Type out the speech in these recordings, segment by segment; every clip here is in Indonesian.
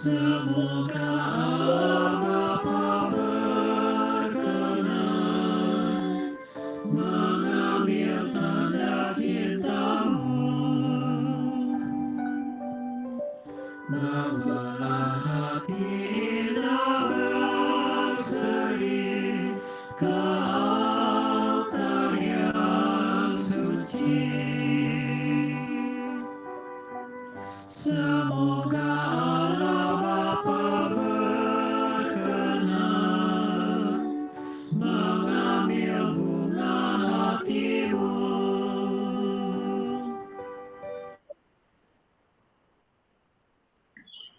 Semoga Allah Bapa berkenan mengambil tanda cintamu. Bawalah hati indah berseri ke altar yang suci. Semoga Allah Bapa berkenan mengambil bunga hatimu.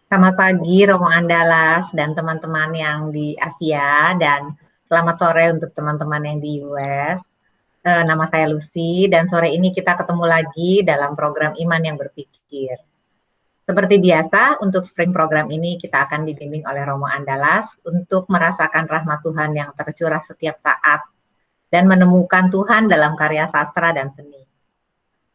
Selamat pagi Romo Andalas dan teman-teman yang di Asia, dan selamat sore untuk teman-teman yang di US. Nama saya Lucy dan sore ini kita ketemu lagi dalam program Iman yang Berpikir. Seperti biasa, untuk spring program ini kita akan dibimbing oleh Romo Andalas untuk merasakan rahmat Tuhan yang tercurah setiap saat dan menemukan Tuhan dalam karya sastra dan seni.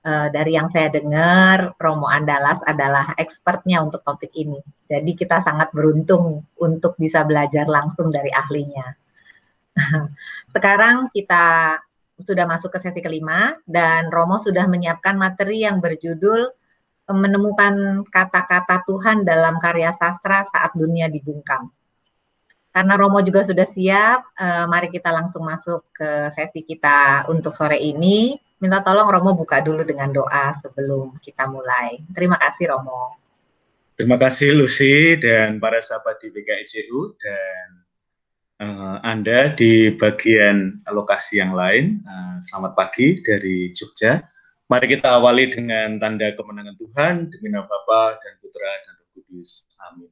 Dari yang saya dengar, Romo Andalas adalah expertnya untuk topik ini. Jadi kita sangat beruntung untuk bisa belajar langsung dari ahlinya. Sekarang kita sudah masuk ke sesi kelima dan Romo sudah menyiapkan materi yang berjudul menemukan kata-kata Tuhan dalam karya sastra saat dunia dibungkam. Karena Romo juga sudah siap, mari kita langsung masuk ke sesi kita untuk sore ini. Minta tolong Romo buka dulu dengan doa sebelum kita mulai. Terima kasih Romo. Terima kasih Lucy dan para sahabat di BKICU dan Anda di bagian lokasi yang lain. Selamat pagi dari Jogja. Mari kita awali dengan tanda kemenangan Tuhan, demi nama Bapa dan Putra dan Roh Kudus. Amin.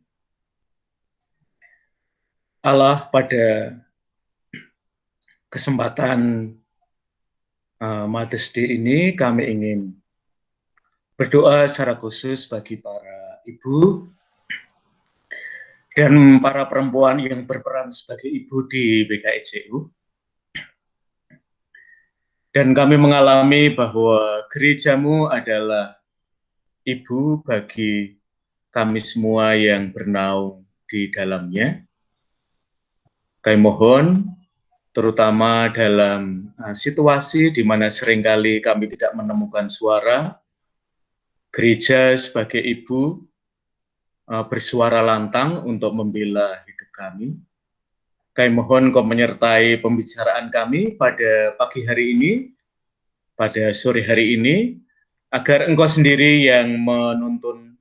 Allah, pada kesempatan Mother's Day ini kami ingin berdoa secara khusus bagi para ibu dan para perempuan yang berperan sebagai ibu di BKICU. Dan kami mengalami bahwa gerejamu adalah ibu bagi kami semua yang bernaung di dalamnya. Kami mohon, terutama dalam situasi di mana seringkali kami tidak menemukan suara, gereja sebagai ibu bersuara lantang untuk membela hidup kami. Kami mohon Kau menyertai pembicaraan kami pada pagi hari ini, pada sore hari ini, agar Engkau sendiri yang menuntun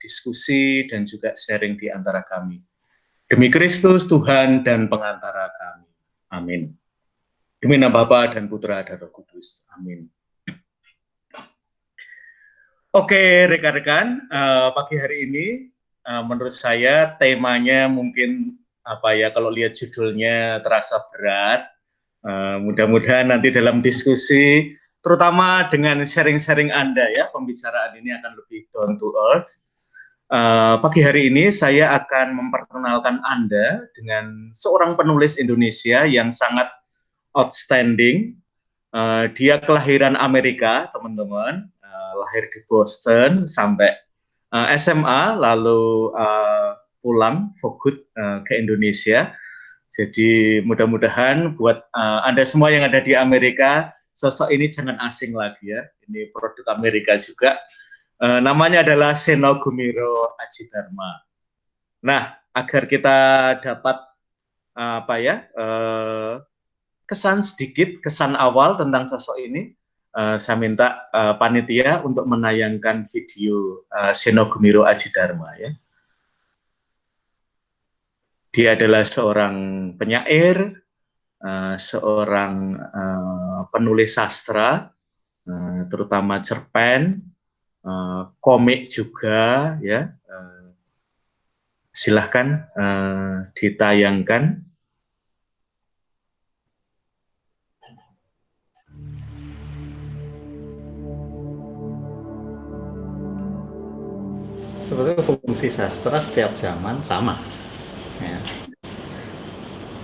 diskusi dan juga sharing di antara kami. Demi Kristus Tuhan dan pengantara kami. Amin. Demi nama Bapa dan Putra dan Roh Kudus. Amin. Oke, rekan-rekan, pagi hari ini menurut saya temanya mungkin kalau lihat judulnya terasa berat. Mudah-mudahan nanti dalam diskusi, terutama dengan sharing-sharing Anda ya, pembicaraan ini akan lebih down to earth. Pagi hari ini saya akan memperkenalkan Anda dengan seorang penulis Indonesia yang sangat outstanding. Dia kelahiran Amerika, teman-teman, lahir di Boston sampai SMA, lalu pulang for good ke Indonesia. Jadi mudah-mudahan buat Anda semua yang ada di Amerika, sosok ini jangan asing lagi ya. Ini produk Amerika juga. Namanya adalah Seno Gumiro Adjidharma. Nah, agar kita dapat kesan awal tentang sosok ini, saya minta panitia untuk menayangkan video Seno Gumiro Adjidharma ya. Dia adalah seorang penyair, seorang penulis sastra, terutama cerpen, komik juga ya. Silahkan ditayangkan. Sebetulnya fungsi sastra setiap zaman sama ya.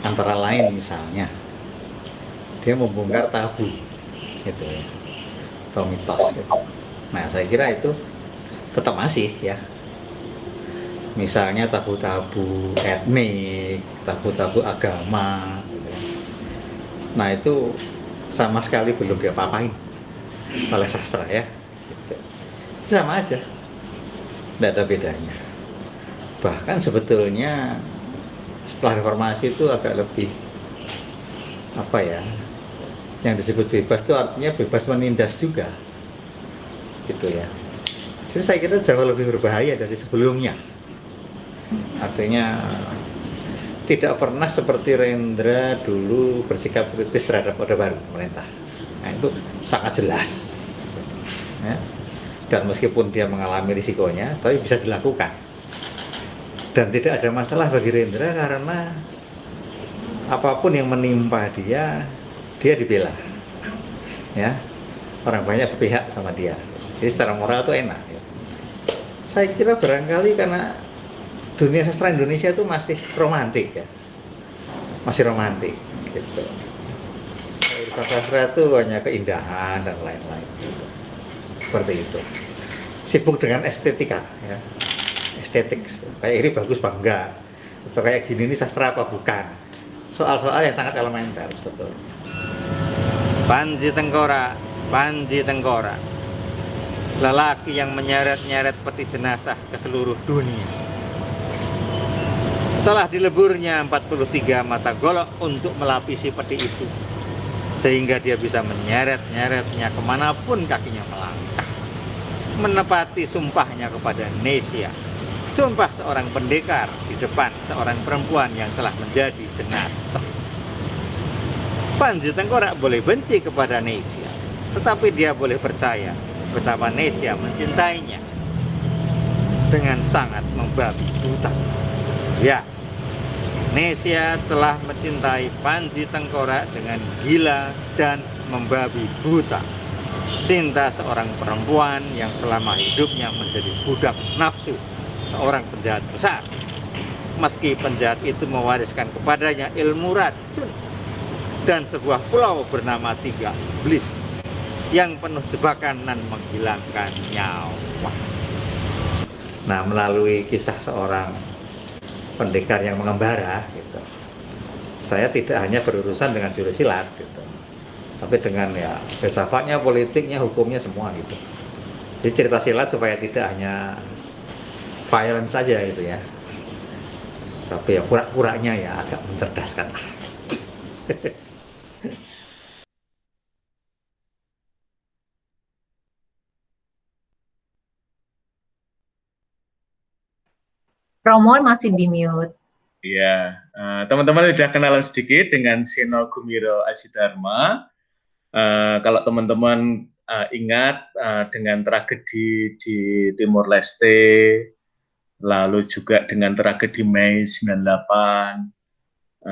Antara lain misalnya dia membongkar tabu gitu ya, atau mitos gitu. Nah saya kira itu tetap masih ya. Misalnya tabu-tabu etnik, tabu-tabu agama, gitu ya. Nah itu sama sekali belum diapa-apain oleh sastra ya. Gitu. Sama aja, tidak ada bedanya. Bahkan sebetulnya setelah reformasi itu agak lebih apa ya? Yang disebut bebas itu artinya bebas menindas juga, gitu ya. Jadi saya kira jauh lebih berbahaya dari sebelumnya. Artinya tidak pernah seperti Rendra dulu bersikap kritis terhadap Orde Baru pemerintah. Nah itu sangat jelas. Ya. Dan meskipun dia mengalami risikonya, tapi bisa dilakukan. Dan tidak ada masalah bagi Rendra karena apapun yang menimpa dia dibela. Ya, orang banyak berpihak sama dia. Jadi secara moral itu enak. Ya. Saya kira barangkali karena dunia sastra Indonesia itu masih romantik ya, masih romantik gitu. Urusan sastra itu hanya keindahan dan lain-lain gitu. Seperti itu, sibuk dengan estetika ya, estetik kayak ini bagus apa enggak, atau kayak gini ini sastra apa bukan, soal-soal yang sangat elementer betul. Panji Tengkorak, lelaki yang menyeret-nyeret peti jenazah ke seluruh dunia. Setelah dileburnya 43 mata golok untuk melapisi peti itu, sehingga dia bisa menyeret-nyeretnya kemanapun kakinya melangkah, menepati sumpahnya kepada Nesia, sumpah seorang pendekar di depan seorang perempuan yang telah menjadi jenazah. Panji Tengkorak boleh benci kepada Nesia, tetapi dia boleh percaya betapa Nesia mencintainya dengan sangat membabi buta. Ya, Nesia telah mencintai Panji Tengkorak dengan gila dan membabi buta. Cinta seorang perempuan yang selama hidupnya menjadi budak nafsu seorang penjahat besar. Meski penjahat itu mewariskan kepadanya ilmu racun dan sebuah pulau bernama Tiga Iblis yang penuh jebakan dan menghilangkan nyawa. Nah, melalui kisah seorang pendekar yang mengembara gitu, saya tidak hanya berurusan dengan jurus silat gitu, tapi dengan ya filsafatnya, politiknya, hukumnya semua gitu. Jadi cerita silat supaya tidak hanya violence saja gitu ya, tapi ya pura-puranya ya agak mencerdaskan lah. Romol masih di mute. Ya, teman-teman sudah kenalan sedikit dengan Seno Gumiro Adjidharma. Kalau teman-teman ingat dengan tragedi di Timor Leste, lalu juga dengan tragedi Mei 98,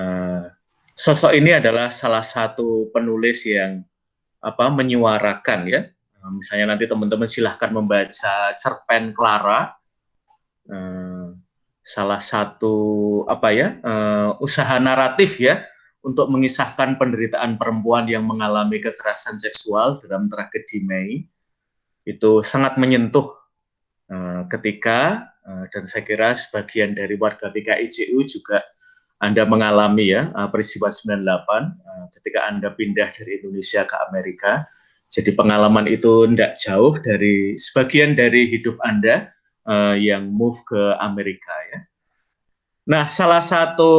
sosok ini adalah salah satu penulis yang menyuarakan ya. Misalnya nanti teman-teman silahkan membaca cerpen Clara, salah satu usaha naratif ya untuk mengisahkan penderitaan perempuan yang mengalami kekerasan seksual dalam tragedi Mei. Itu sangat menyentuh ketika dan saya kira sebagian dari warga PKIJU juga Anda mengalami ya peristiwa 98 ketika Anda pindah dari Indonesia ke Amerika. Jadi pengalaman itu tidak jauh dari sebagian dari hidup Anda yang move ke Amerika ya. Nah, salah satu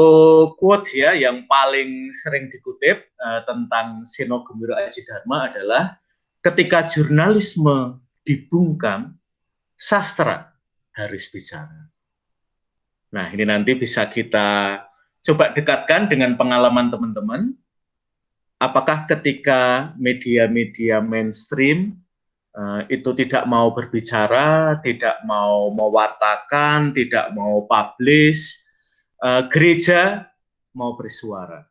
quote ya yang paling sering dikutip tentang Seno Gumiro Adjidharma adalah ketika jurnalisme dibungkam, sastra harus bicara. Nah, ini nanti bisa kita coba dekatkan dengan pengalaman teman-teman. Apakah ketika media-media mainstream itu tidak mau berbicara, tidak mau mewartakan, tidak mau publish, gereja mau bersuara.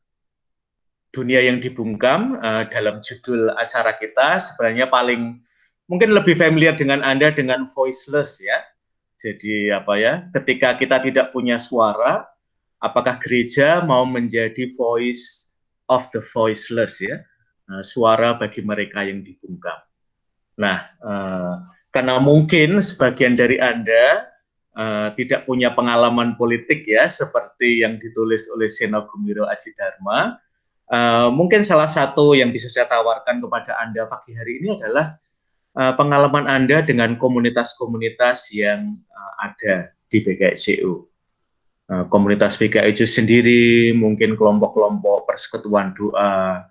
Dunia yang dibungkam dalam judul acara kita sebenarnya paling mungkin lebih familiar dengan Anda dengan voiceless ya. Jadi ketika kita tidak punya suara, apakah gereja mau menjadi voice of the voiceless ya, suara bagi mereka yang dibungkam. Nah, karena mungkin sebagian dari Anda tidak punya pengalaman politik ya, seperti yang ditulis oleh Seno Gumiro Aji Dharma. Mungkin salah satu yang bisa saya tawarkan kepada Anda pagi hari ini adalah pengalaman Anda dengan komunitas-komunitas yang ada di BKICU. Komunitas BKICU sendiri, mungkin kelompok-kelompok persekutuan doa,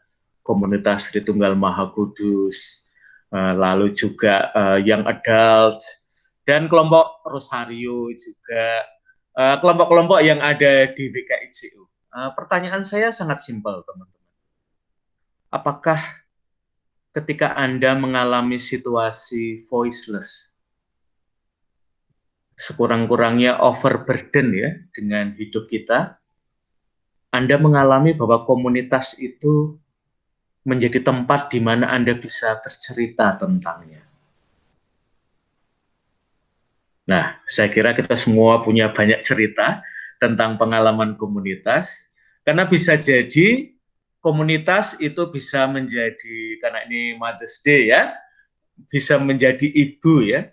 komunitas Tritunggal Maha Kudus, lalu juga young adult, dan kelompok Rosario juga, kelompok-kelompok yang ada di BKICU. Pertanyaan saya sangat simpel, teman-teman. Apakah ketika Anda mengalami situasi voiceless, sekurang-kurangnya overburden ya dengan hidup kita, Anda mengalami bahwa komunitas itu menjadi tempat di mana Anda bisa bercerita tentangnya. Nah, saya kira kita semua punya banyak cerita tentang pengalaman komunitas, karena bisa jadi komunitas itu bisa menjadi, karena ini Mother's Day ya, bisa menjadi ibu ya.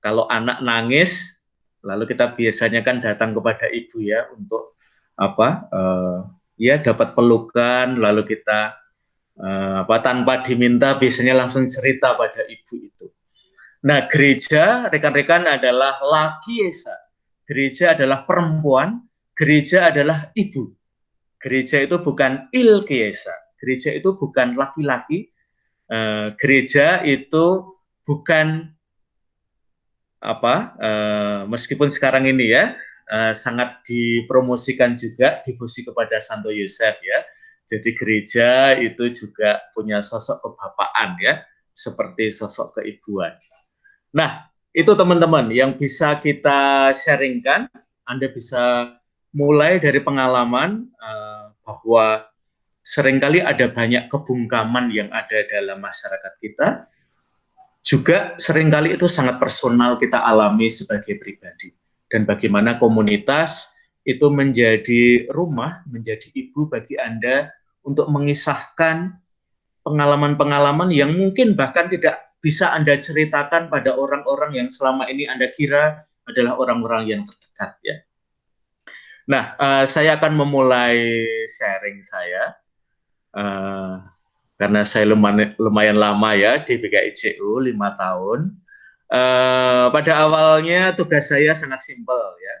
Kalau anak nangis, lalu kita biasanya kan datang kepada ibu ya untuk ya dapat pelukan, lalu kita tanpa diminta biasanya langsung cerita pada ibu itu. Nah, gereja rekan-rekan adalah laki Esa, gereja adalah perempuan, gereja adalah ibu. Gereja itu bukan il kiesa, gereja itu bukan laki-laki, gereja itu bukan meskipun sekarang ini ya sangat dipromosikan juga devosi kepada Santo Yosef ya. Jadi gereja itu juga punya sosok kebapaan ya, seperti sosok keibuan. Nah, itu teman-teman yang bisa kita sharingkan. Anda bisa mulai dari pengalaman bahwa seringkali ada banyak kebungkaman yang ada dalam masyarakat kita. Juga seringkali itu sangat personal kita alami sebagai pribadi. Dan bagaimana komunitas itu menjadi rumah, menjadi ibu bagi Anda untuk mengisahkan pengalaman-pengalaman yang mungkin bahkan tidak bisa Anda ceritakan pada orang-orang yang selama ini Anda kira adalah orang-orang yang terdekat ya. Nah, saya akan memulai sharing saya. Karena saya lumayan lama ya di BKICU 5 tahun. Pada awalnya tugas saya sangat simpel ya,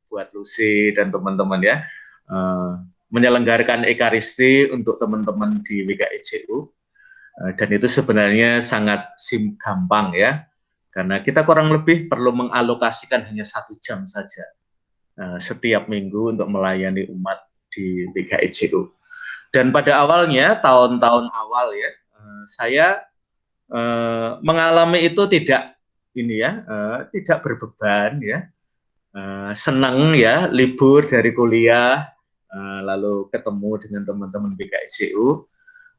buat Lucy dan teman-teman ya, menyelenggarakan Ekaristi untuk teman-teman di BKICU, dan itu sebenarnya sangat gampang ya, karena kita kurang lebih perlu mengalokasikan hanya 1 jam saja setiap minggu untuk melayani umat di BKICU. Dan pada awalnya, tahun-tahun awal ya, saya mengalami itu tidak berbeban ya, senang ya, libur dari kuliah, lalu ketemu dengan teman-teman BKICU.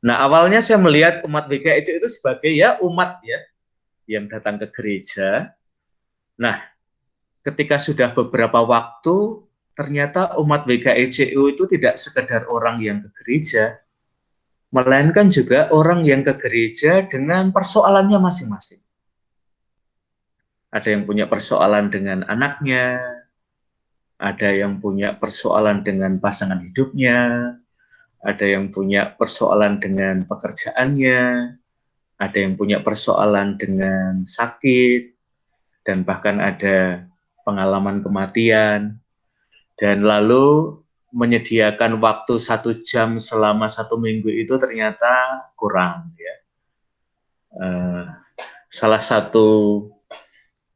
Nah, awalnya saya melihat umat BKICU itu sebagai ya umat ya, yang datang ke gereja. Nah, ketika sudah beberapa waktu, ternyata umat BKICU itu tidak sekedar orang yang ke gereja, melainkan juga orang yang ke gereja dengan persoalannya masing-masing. Ada yang punya persoalan dengan anaknya, ada yang punya persoalan dengan pasangan hidupnya, ada yang punya persoalan dengan pekerjaannya, ada yang punya persoalan dengan sakit, dan bahkan ada pengalaman kematian. Dan lalu menyediakan waktu 1 jam selama 1 minggu itu ternyata kurang ya. Salah satu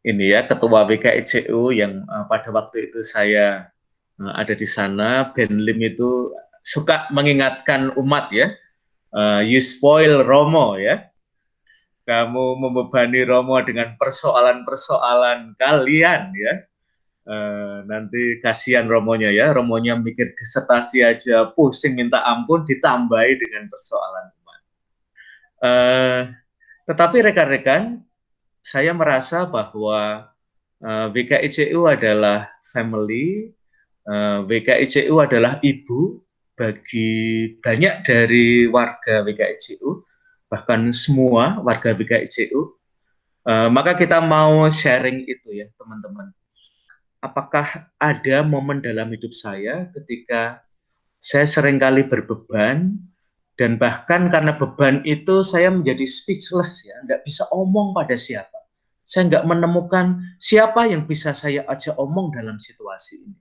ketua BKICU yang pada waktu itu saya ada di sana, Ben Lim itu suka mengingatkan umat ya, you spoil Romo ya, kamu membebani Romo dengan persoalan-persoalan kalian ya. Nanti kasihan Romonya ya, Romonya mikir disertasi aja pusing minta ampun, ditambahi dengan persoalan umat. Tetapi rekan-rekan, saya merasa bahwa BKICU adalah family, BKICU adalah ibu bagi banyak dari warga BKICU, bahkan semua warga BKICU. Maka kita mau sharing itu ya teman-teman. apakah ada momen dalam hidup saya ketika saya seringkali berbeban, dan bahkan karena beban itu saya menjadi speechless ya, nggak bisa omong pada siapa. Saya nggak menemukan siapa yang bisa saya ajak omong dalam situasi ini.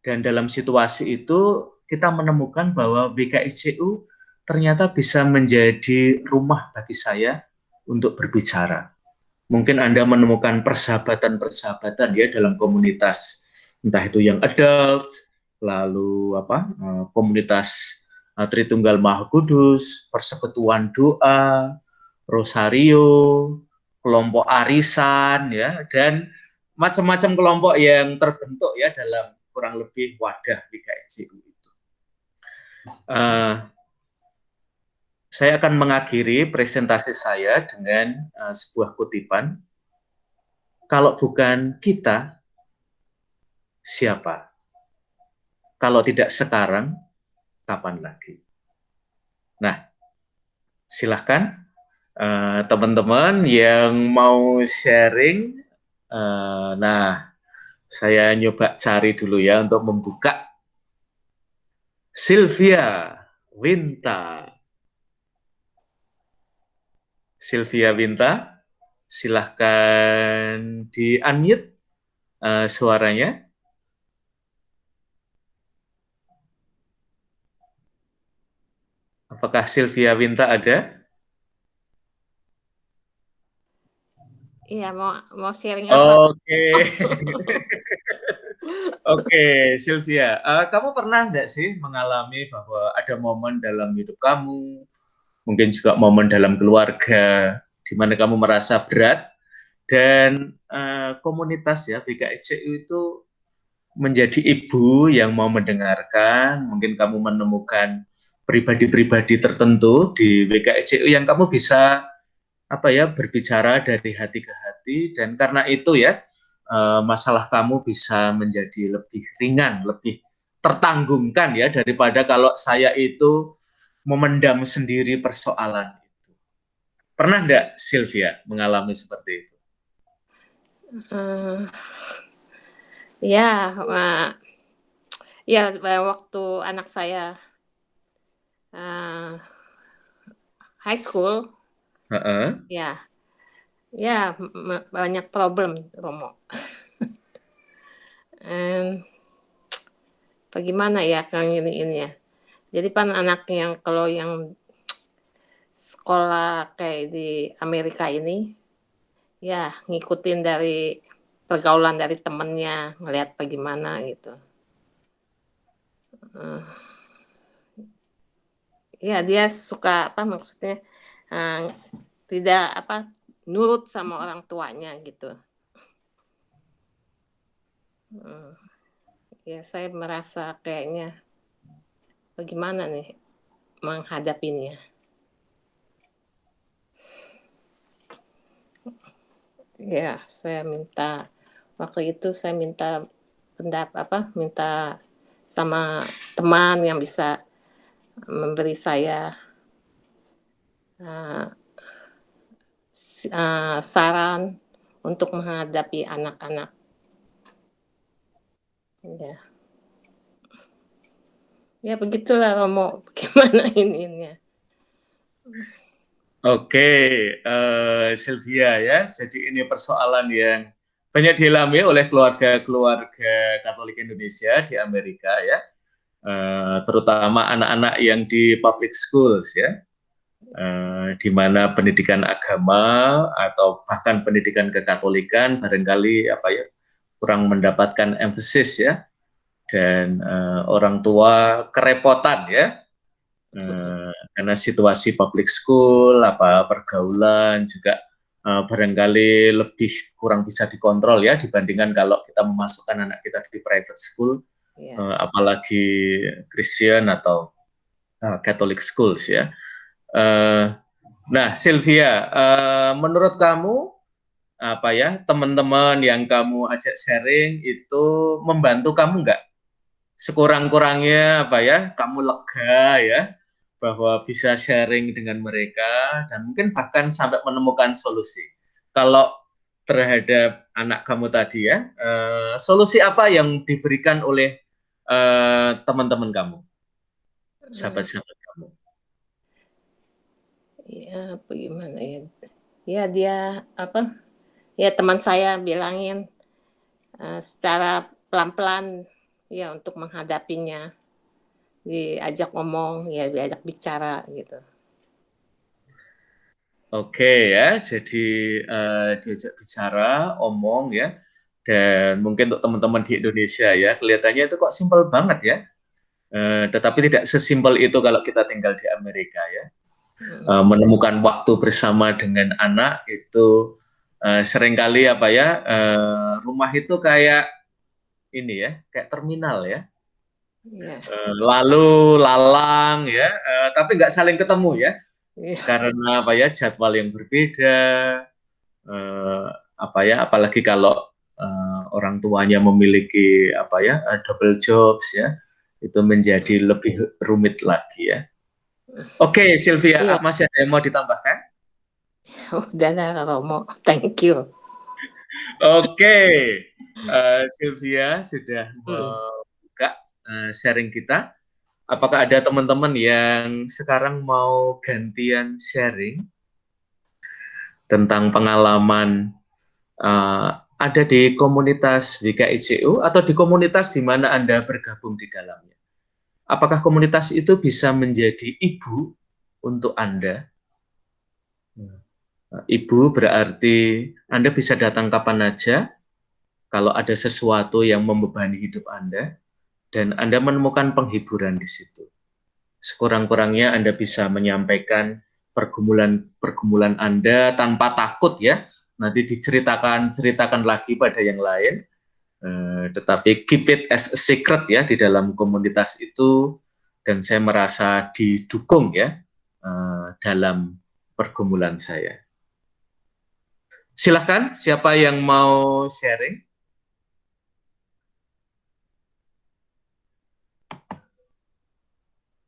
Dan dalam situasi itu kita menemukan bahwa BKICU ternyata bisa menjadi rumah bagi saya untuk berbicara. Mungkin Anda menemukan persahabatan-persahabatan ya dalam komunitas, entah itu yang adult, lalu komunitas Tritunggal Maha Kudus, persekutuan doa, rosario, kelompok arisan ya, dan macam-macam kelompok yang terbentuk ya dalam kurang lebih wadah BKSJU itu. Saya akan mengakhiri presentasi saya dengan sebuah kutipan. Kalau bukan kita, siapa? Kalau tidak sekarang, kapan lagi? Nah, silahkan teman-teman yang mau sharing. Nah, saya nyoba cari dulu ya untuk membuka. Sylvia Winta. Sylvia Winta, silahkan di-unmute suaranya. Apakah Sylvia Winta ada? Iya, mau sharing apa? Oke. Oke, Sylvia, kamu pernah nggak sih mengalami bahwa ada momen dalam hidup kamu, mungkin juga momen dalam keluarga, di mana kamu merasa berat, dan komunitas ya BKICU itu menjadi ibu yang mau mendengarkan, mungkin kamu menemukan pribadi-pribadi tertentu di BKICU yang kamu bisa berbicara dari hati ke hati, dan karena itu ya masalah kamu bisa menjadi lebih ringan, lebih tertanggungkan ya daripada kalau saya itu memendam sendiri persoalan itu. Pernah enggak Sylvia mengalami seperti itu? Ya, waktu anak saya high school, ya banyak problem, Romo. Bagaimana ya Kang ini ya? Jadi kan anak yang kalau yang sekolah kayak di Amerika ini, ya ngikutin dari pergaulan dari temennya, ngelihat bagaimana gitu. Ya dia suka maksudnya tidak nurut sama orang tuanya gitu. Ya saya merasa kayaknya bagaimana nih menghadapinya. Ya saya minta waktu itu saya minta pendapat minta sama teman yang bisa memberi saya saran untuk menghadapi anak-anak. Ya begitulah Romo, bagaimana ininya. Oke, Sylvia ya, jadi ini persoalan yang banyak dialami oleh keluarga-keluarga Katolik Indonesia di Amerika ya, terutama anak-anak yang di public schools ya, di mana pendidikan agama atau bahkan pendidikan kekatolikan barangkali kurang mendapatkan emphasis ya, dan orang tua kerepotan ya, karena situasi public school, pergaulan juga barangkali lebih kurang bisa dikontrol ya dibandingkan kalau kita memasukkan anak kita di private school, apalagi Christian atau Catholic schools ya. Nah, Sylvia, menurut kamu teman-teman yang kamu ajak sharing itu membantu kamu nggak? Sekurang-kurangnya kamu lega ya bahwa bisa sharing dengan mereka dan mungkin bahkan sampai menemukan solusi. Kalau terhadap anak kamu tadi ya. Solusi apa yang diberikan oleh teman-teman kamu, sahabat-sahabat kamu? Ya, bagaimana ya? Ya dia apa? Ya teman saya bilangin secara pelan-pelan ya untuk menghadapinya. Diajak ngomong, ya diajak bicara gitu. Oke ya, jadi diajak bicara, omong ya, dan mungkin untuk teman-teman di Indonesia ya, kelihatannya itu kok simpel banget ya, tetapi tidak sesimpel itu kalau kita tinggal di Amerika ya. Menemukan waktu bersama dengan anak itu seringkali apa ya, rumah itu kayak ini ya, kayak terminal ya, Yes. lalu lalang ya, tapi nggak saling ketemu ya. Iya. Karena apa ya, jadwal yang berbeda, apa ya, apalagi kalau orang tuanya memiliki apa ya, double jobs ya, itu menjadi lebih rumit lagi ya. Oke, Sylvia, Iya. masih ada yang mau ditambahkan? Udah dah Romo, thank you. Oke, Sylvia sudah membuka sharing kita. Apakah ada teman-teman yang sekarang mau gantian sharing tentang pengalaman ada di komunitas WKIJU atau di komunitas di mana Anda bergabung di dalamnya? Apakah komunitas itu bisa menjadi ibu untuk Anda? Ibu berarti Anda bisa datang kapan aja kalau ada sesuatu yang membebani hidup Anda, dan Anda menemukan penghiburan di situ. Sekurang-kurangnya Anda bisa menyampaikan pergumulan Anda tanpa takut ya, nanti ceritakan lagi pada yang lain, tetapi keep it as a secret ya di dalam komunitas itu, dan saya merasa didukung ya dalam pergumulan saya. Silahkan, siapa yang mau sharing?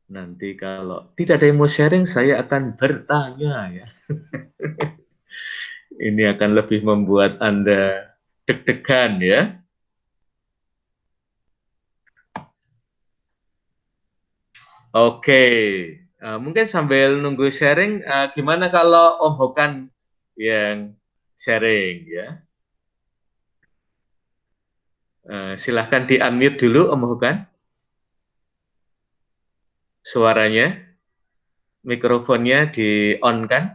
Nanti kalau tidak ada yang mau sharing, saya akan bertanya ya. Ini akan lebih membuat Anda deg-degan ya. Oke, mungkin sambil nunggu sharing, gimana kalau Om Hokan yang sharing ya? Silahkan di-unmute dulu Om Hokan. Suaranya, mikrofonnya di-on kan?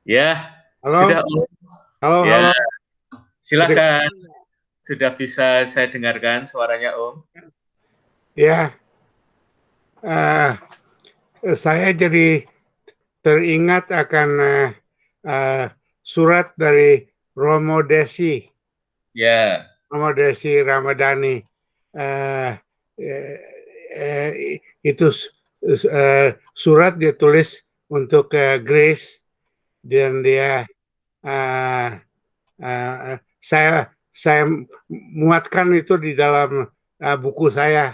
Ya, Halo, sudah Om. halo, Ya, halo. silakan. Sudah bisa saya dengarkan suaranya Om. Ya, saya jadi teringat akan surat dari Romo Desi Ya, Ramadhani. Itu surat dia tulis untuk Grace, dan dia saya muatkan itu di dalam buku saya.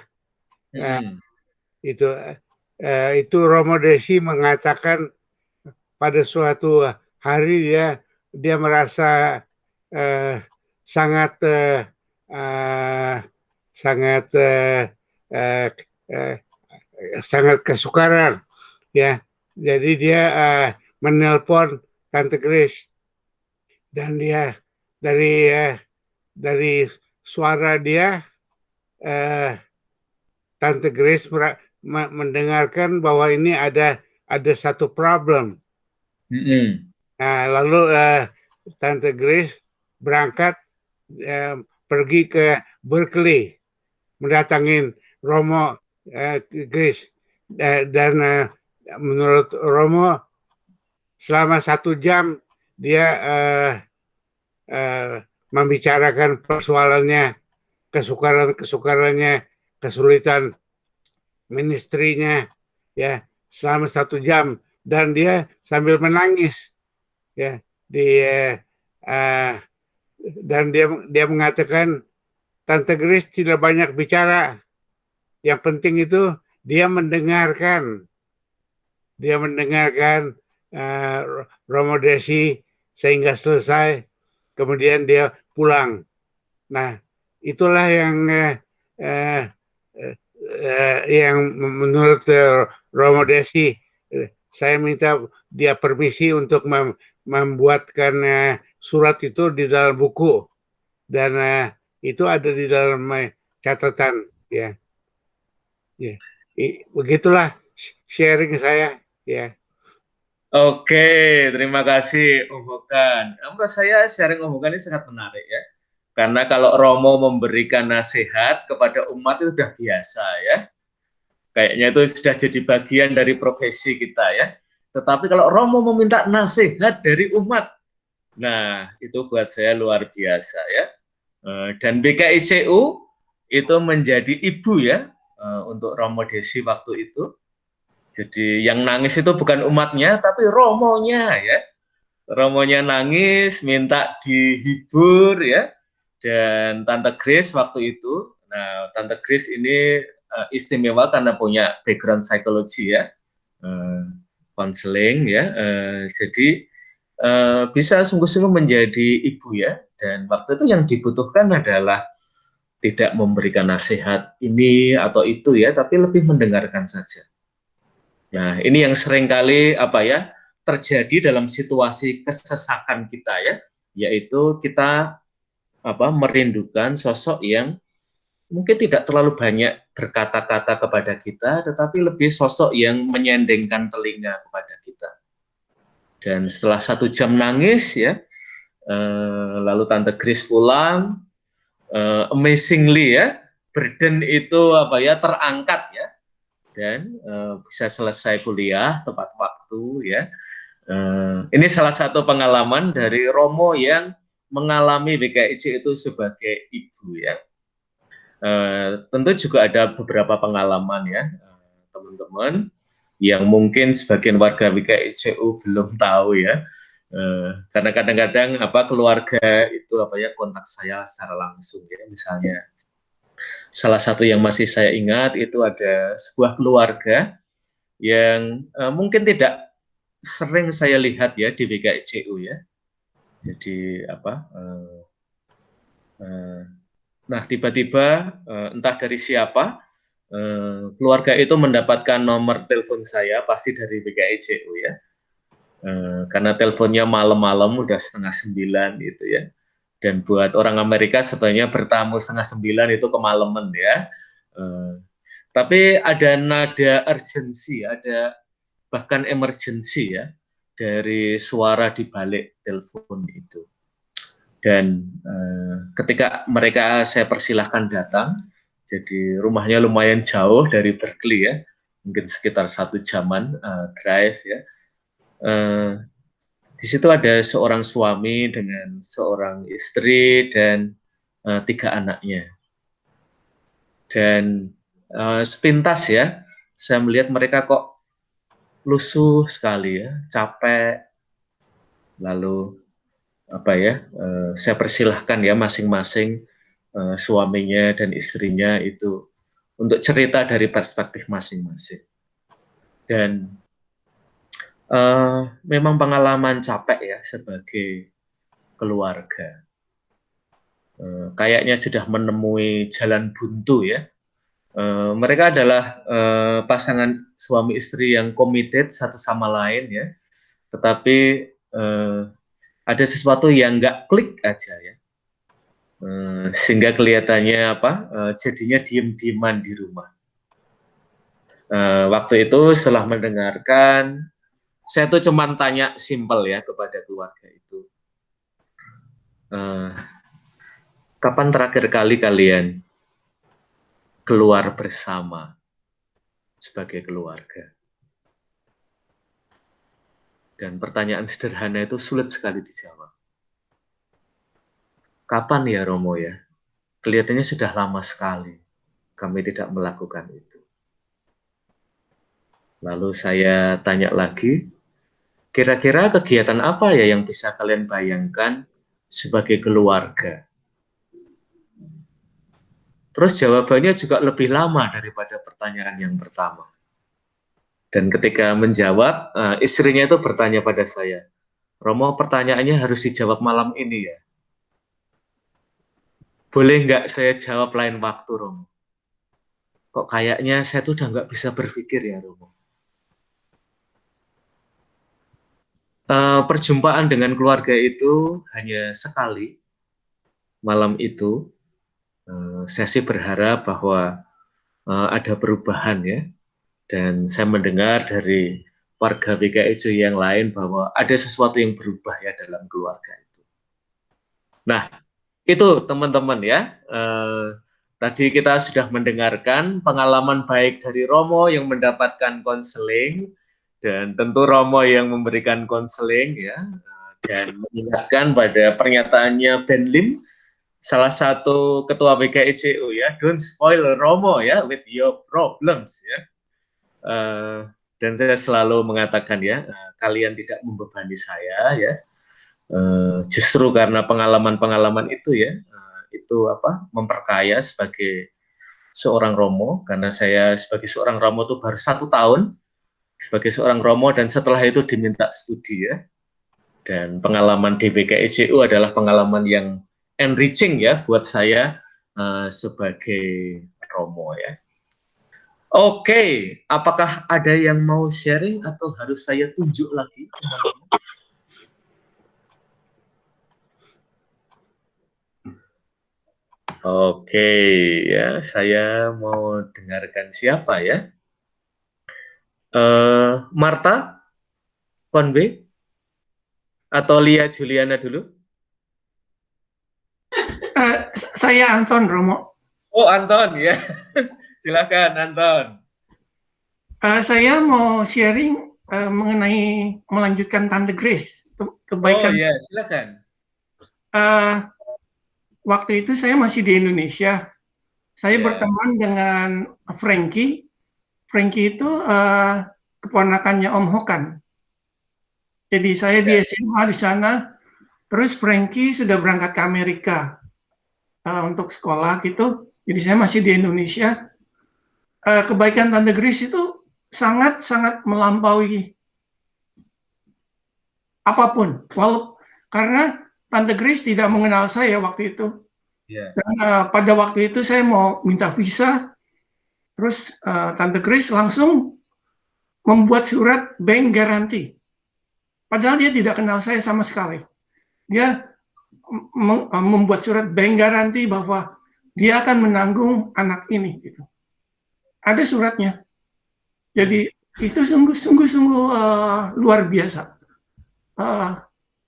Itu Romo Desi mengatakan pada suatu hari dia merasa sangat kesukaran ya. Jadi dia menelpon Tante Grace, dan dia dari suara dia Tante Grace mendengarkan bahwa ini ada satu problem. Nah, lalu Tante Grace berangkat pergi ke Berkeley mendatangin Romo Grace, dan menurut Romo selama 1 jam dia membicarakan persoalannya, kesukarannya, kesulitan ministrinya ya, selama 1 jam, dan dia sambil menangis ya dan dia mengatakan Tante Grace tidak banyak bicara, yang penting itu dia mendengarkan Romo Desi sehingga selesai, kemudian dia pulang. Nah, itulah yang menurut Romo Desi, saya minta dia permisi untuk membuatkan surat itu di dalam buku, dan itu ada di dalam catatan, ya. Begitulah sharing saya, ya. Oke, terima kasih Om Hokan. Menurut saya sharing Om Hokan ini sangat menarik ya. Karena kalau Romo memberikan nasihat kepada umat itu sudah biasa ya. Kayaknya itu sudah jadi bagian dari profesi kita ya. Tetapi kalau Romo meminta nasihat dari umat, nah itu buat saya luar biasa ya. Dan BKICU itu menjadi ibu ya untuk Romo Desi waktu itu. Jadi yang nangis itu bukan umatnya, tapi romonya ya. Romonya nangis, minta dihibur ya. Dan Tante Grace waktu itu, nah Tante Grace ini istimewa karena punya background psikologi ya, konseling ya. Jadi bisa sungguh-sungguh menjadi ibu ya. Dan waktu itu yang dibutuhkan adalah tidak memberikan nasihat ini atau itu ya, tapi lebih mendengarkan saja. Nah, ini yang seringkali terjadi dalam situasi kesesakan kita ya, yaitu kita merindukan sosok yang mungkin tidak terlalu banyak berkata-kata kepada kita, tetapi lebih sosok yang menyendengkan telinga kepada kita. Dan setelah 1 jam nangis ya, lalu Tante Grace pulang, amazingly ya, burden itu terangkat ya. Dan bisa selesai kuliah tepat waktu ya. Ini salah satu pengalaman dari Romo yang mengalami BKIC itu sebagai ibu ya. Tentu juga ada beberapa pengalaman ya teman-teman yang mungkin sebagian warga BKICU belum tahu ya. Karena kadang-kadang keluarga itu kontak saya secara langsung ya, misalnya. Salah satu yang masih saya ingat itu ada sebuah keluarga yang mungkin tidak sering saya lihat ya di BKICU ya. Jadi nah tiba-tiba entah dari siapa keluarga itu mendapatkan nomor telepon saya, pasti dari BKICU ya. Karena teleponnya malam-malam udah 8:30 gitu ya. Dan buat orang Amerika sebenarnya bertamu 8:30 itu kemalaman ya. Tapi ada nada urgensi, ada bahkan emergency ya dari suara di balik telepon itu. Dan ketika mereka saya persilahkan datang, jadi rumahnya lumayan jauh dari Berkeley ya, mungkin sekitar 1 jaman drive ya. Di situ ada seorang suami dengan seorang istri dan 3 anaknya. Dan sepintas ya, saya melihat mereka kok lusuh sekali ya, capek. Lalu saya persilahkan ya masing-masing suaminya dan istrinya itu untuk cerita dari perspektif masing-masing. Dan memang pengalaman capek ya sebagai keluarga. Kayaknya sudah menemui jalan buntu ya. Mereka adalah pasangan suami istri yang committed satu sama lain ya. Tetapi ada sesuatu yang nggak klik aja ya. Sehingga kelihatannya jadinya diem-dieman di rumah. Waktu itu setelah mendengarkan, saya tuh cuman tanya simpel ya kepada keluarga itu. Kapan terakhir kali kalian keluar bersama sebagai keluarga? Dan pertanyaan sederhana itu sulit sekali dijawab. Kapan ya Romo ya? Kelihatannya sudah lama sekali kami tidak melakukan itu. Lalu saya tanya lagi, kira-kira kegiatan apa ya yang bisa kalian bayangkan sebagai keluarga? Terus jawabannya juga lebih lama daripada pertanyaan yang pertama. Dan ketika menjawab, istrinya itu bertanya pada saya, Romo, pertanyaannya harus dijawab malam ini ya. Boleh nggak saya jawab lain waktu, Romo? Kok kayaknya saya tuh udah nggak bisa berpikir ya, Romo. Perjumpaan dengan keluarga itu hanya sekali malam itu. Saya sih berharap bahwa ada perubahan ya. Dan saya mendengar dari warga WKIJ yang lain bahwa ada sesuatu yang berubah ya dalam keluarga itu. Nah, itu teman-teman ya. Tadi kita sudah mendengarkan pengalaman baik dari Romo yang mendapatkan konseling, dan tentu Romo yang memberikan konseling ya, dan mengingatkan pada pernyataannya Ben Lim, salah satu ketua BKICU ya, don't spoil Romo ya with your problems ya. Dan saya selalu mengatakan ya, kalian tidak membebani saya ya, justru karena pengalaman-pengalaman itu ya, itu memperkaya sebagai seorang Romo, karena saya sebagai seorang Romo itu baru 1 tahun sebagai seorang Romo, dan setelah itu diminta studi ya. Dan pengalaman di BKICU adalah pengalaman yang enriching ya buat saya sebagai Romo ya. Oke, apakah ada yang mau sharing atau harus saya tunjuk lagi? Oke, ya, saya mau dengarkan siapa ya? Marta, Konbe, atau Lia Juliana dulu? Saya Anton Romo. Oh, Anton ya. Silakan Anton. Saya mau sharing mengenai melanjutkan Tante Grace, Oh kebaikan. ya, silakan. Waktu itu saya masih di Indonesia. Saya Ya. berteman dengan Frankie. Frankie itu keponakannya Om Hokan. Jadi saya di SMA di sana. Terus Frankie sudah berangkat ke Amerika untuk sekolah gitu. Jadi saya masih di Indonesia. Kebaikan Tante Grace itu sangat-sangat melampaui apapun. Karena Tante Grace tidak mengenal saya waktu itu. Ya. Dan pada waktu itu saya mau minta visa, terus Tante Grace langsung membuat surat bank garanti. Padahal dia tidak kenal saya sama sekali. Dia membuat surat bank garanti bahwa dia akan menanggung anak ini. Gitu. Ada suratnya. Jadi itu sungguh-sungguh luar biasa.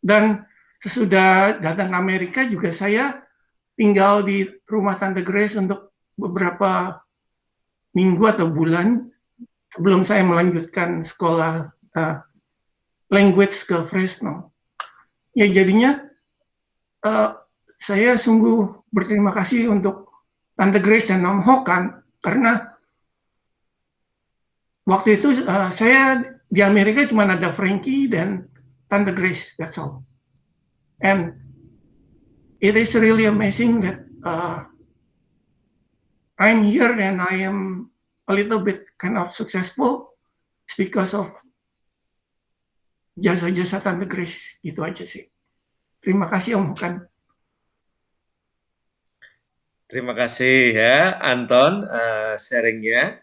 Dan sesudah datang ke Amerika juga saya tinggal di rumah Tante Grace untuk beberapa minggu atau bulan sebelum saya melanjutkan sekolah language ke Fresno. Ya jadinya saya sungguh berterima kasih untuk Tante Grace dan Om Hokan karena waktu itu saya di Amerika cuma ada Frankie dan Tante Grace, that's all. And it is really amazing that I'm here and I am a little bit kind of successful because of jasa-jasa Tante Grace. Gitu aja sih. Terima kasih Om Hokan. Terima kasih ya Anton sharingnya,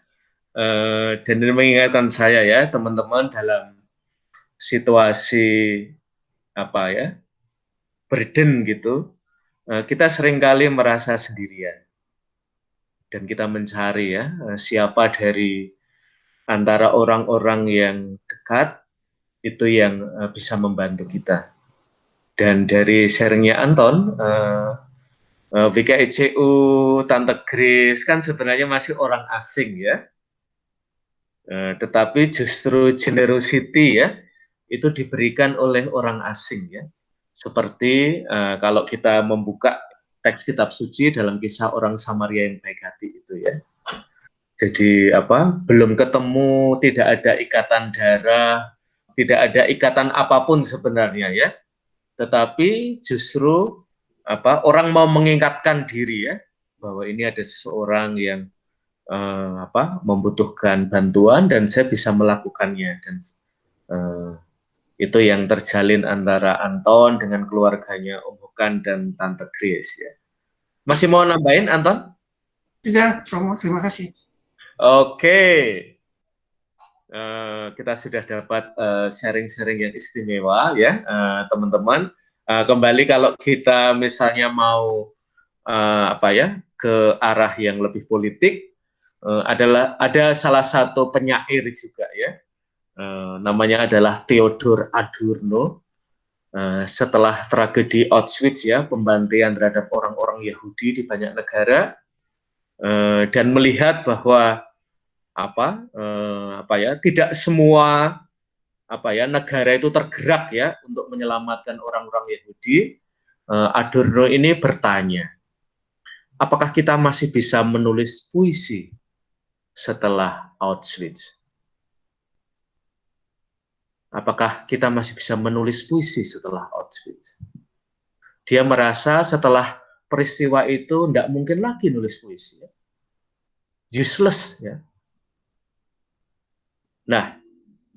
dan ini mengingatkan saya ya teman-teman dalam situasi burden gitu, kita seringkali merasa sendirian dan kita mencari ya siapa dari antara orang-orang yang dekat itu yang bisa membantu kita. Dan dari sharingnya Anton, WKICU Tante Grace kan sebenarnya masih orang asing ya, tetapi justru generosity ya itu diberikan oleh orang asing ya, seperti kalau kita membuka teks kitab suci dalam kisah orang Samaria yang baik hati itu ya. Jadi belum ketemu, tidak ada ikatan darah, tidak ada ikatan apapun sebenarnya ya, tetapi justru orang mau mengingatkan diri ya bahwa ini ada seseorang yang membutuhkan bantuan dan saya bisa melakukannya, dan Itu yang terjalin antara Anton dengan keluarganya Om Hokan dan Tante Grace ya. Masih mau nambahin Anton? Tidak, Romo, terima kasih. Oke. Kita sudah dapat sharing-sharing yang istimewa ya teman-teman. Kembali kalau kita misalnya mau ke arah yang lebih politik, ada salah satu penyair juga ya, namanya adalah Theodor Adorno. Setelah tragedi Auschwitz ya, pembantaian terhadap orang-orang Yahudi di banyak negara, dan melihat bahwa tidak semua negara itu tergerak ya untuk menyelamatkan orang-orang Yahudi. Adorno ini bertanya, apakah kita masih bisa menulis puisi setelah Auschwitz? Apakah kita masih bisa menulis puisi setelah Auschwitz? Dia merasa setelah peristiwa itu tidak mungkin lagi nulis puisi, ya. Useless ya. Nah,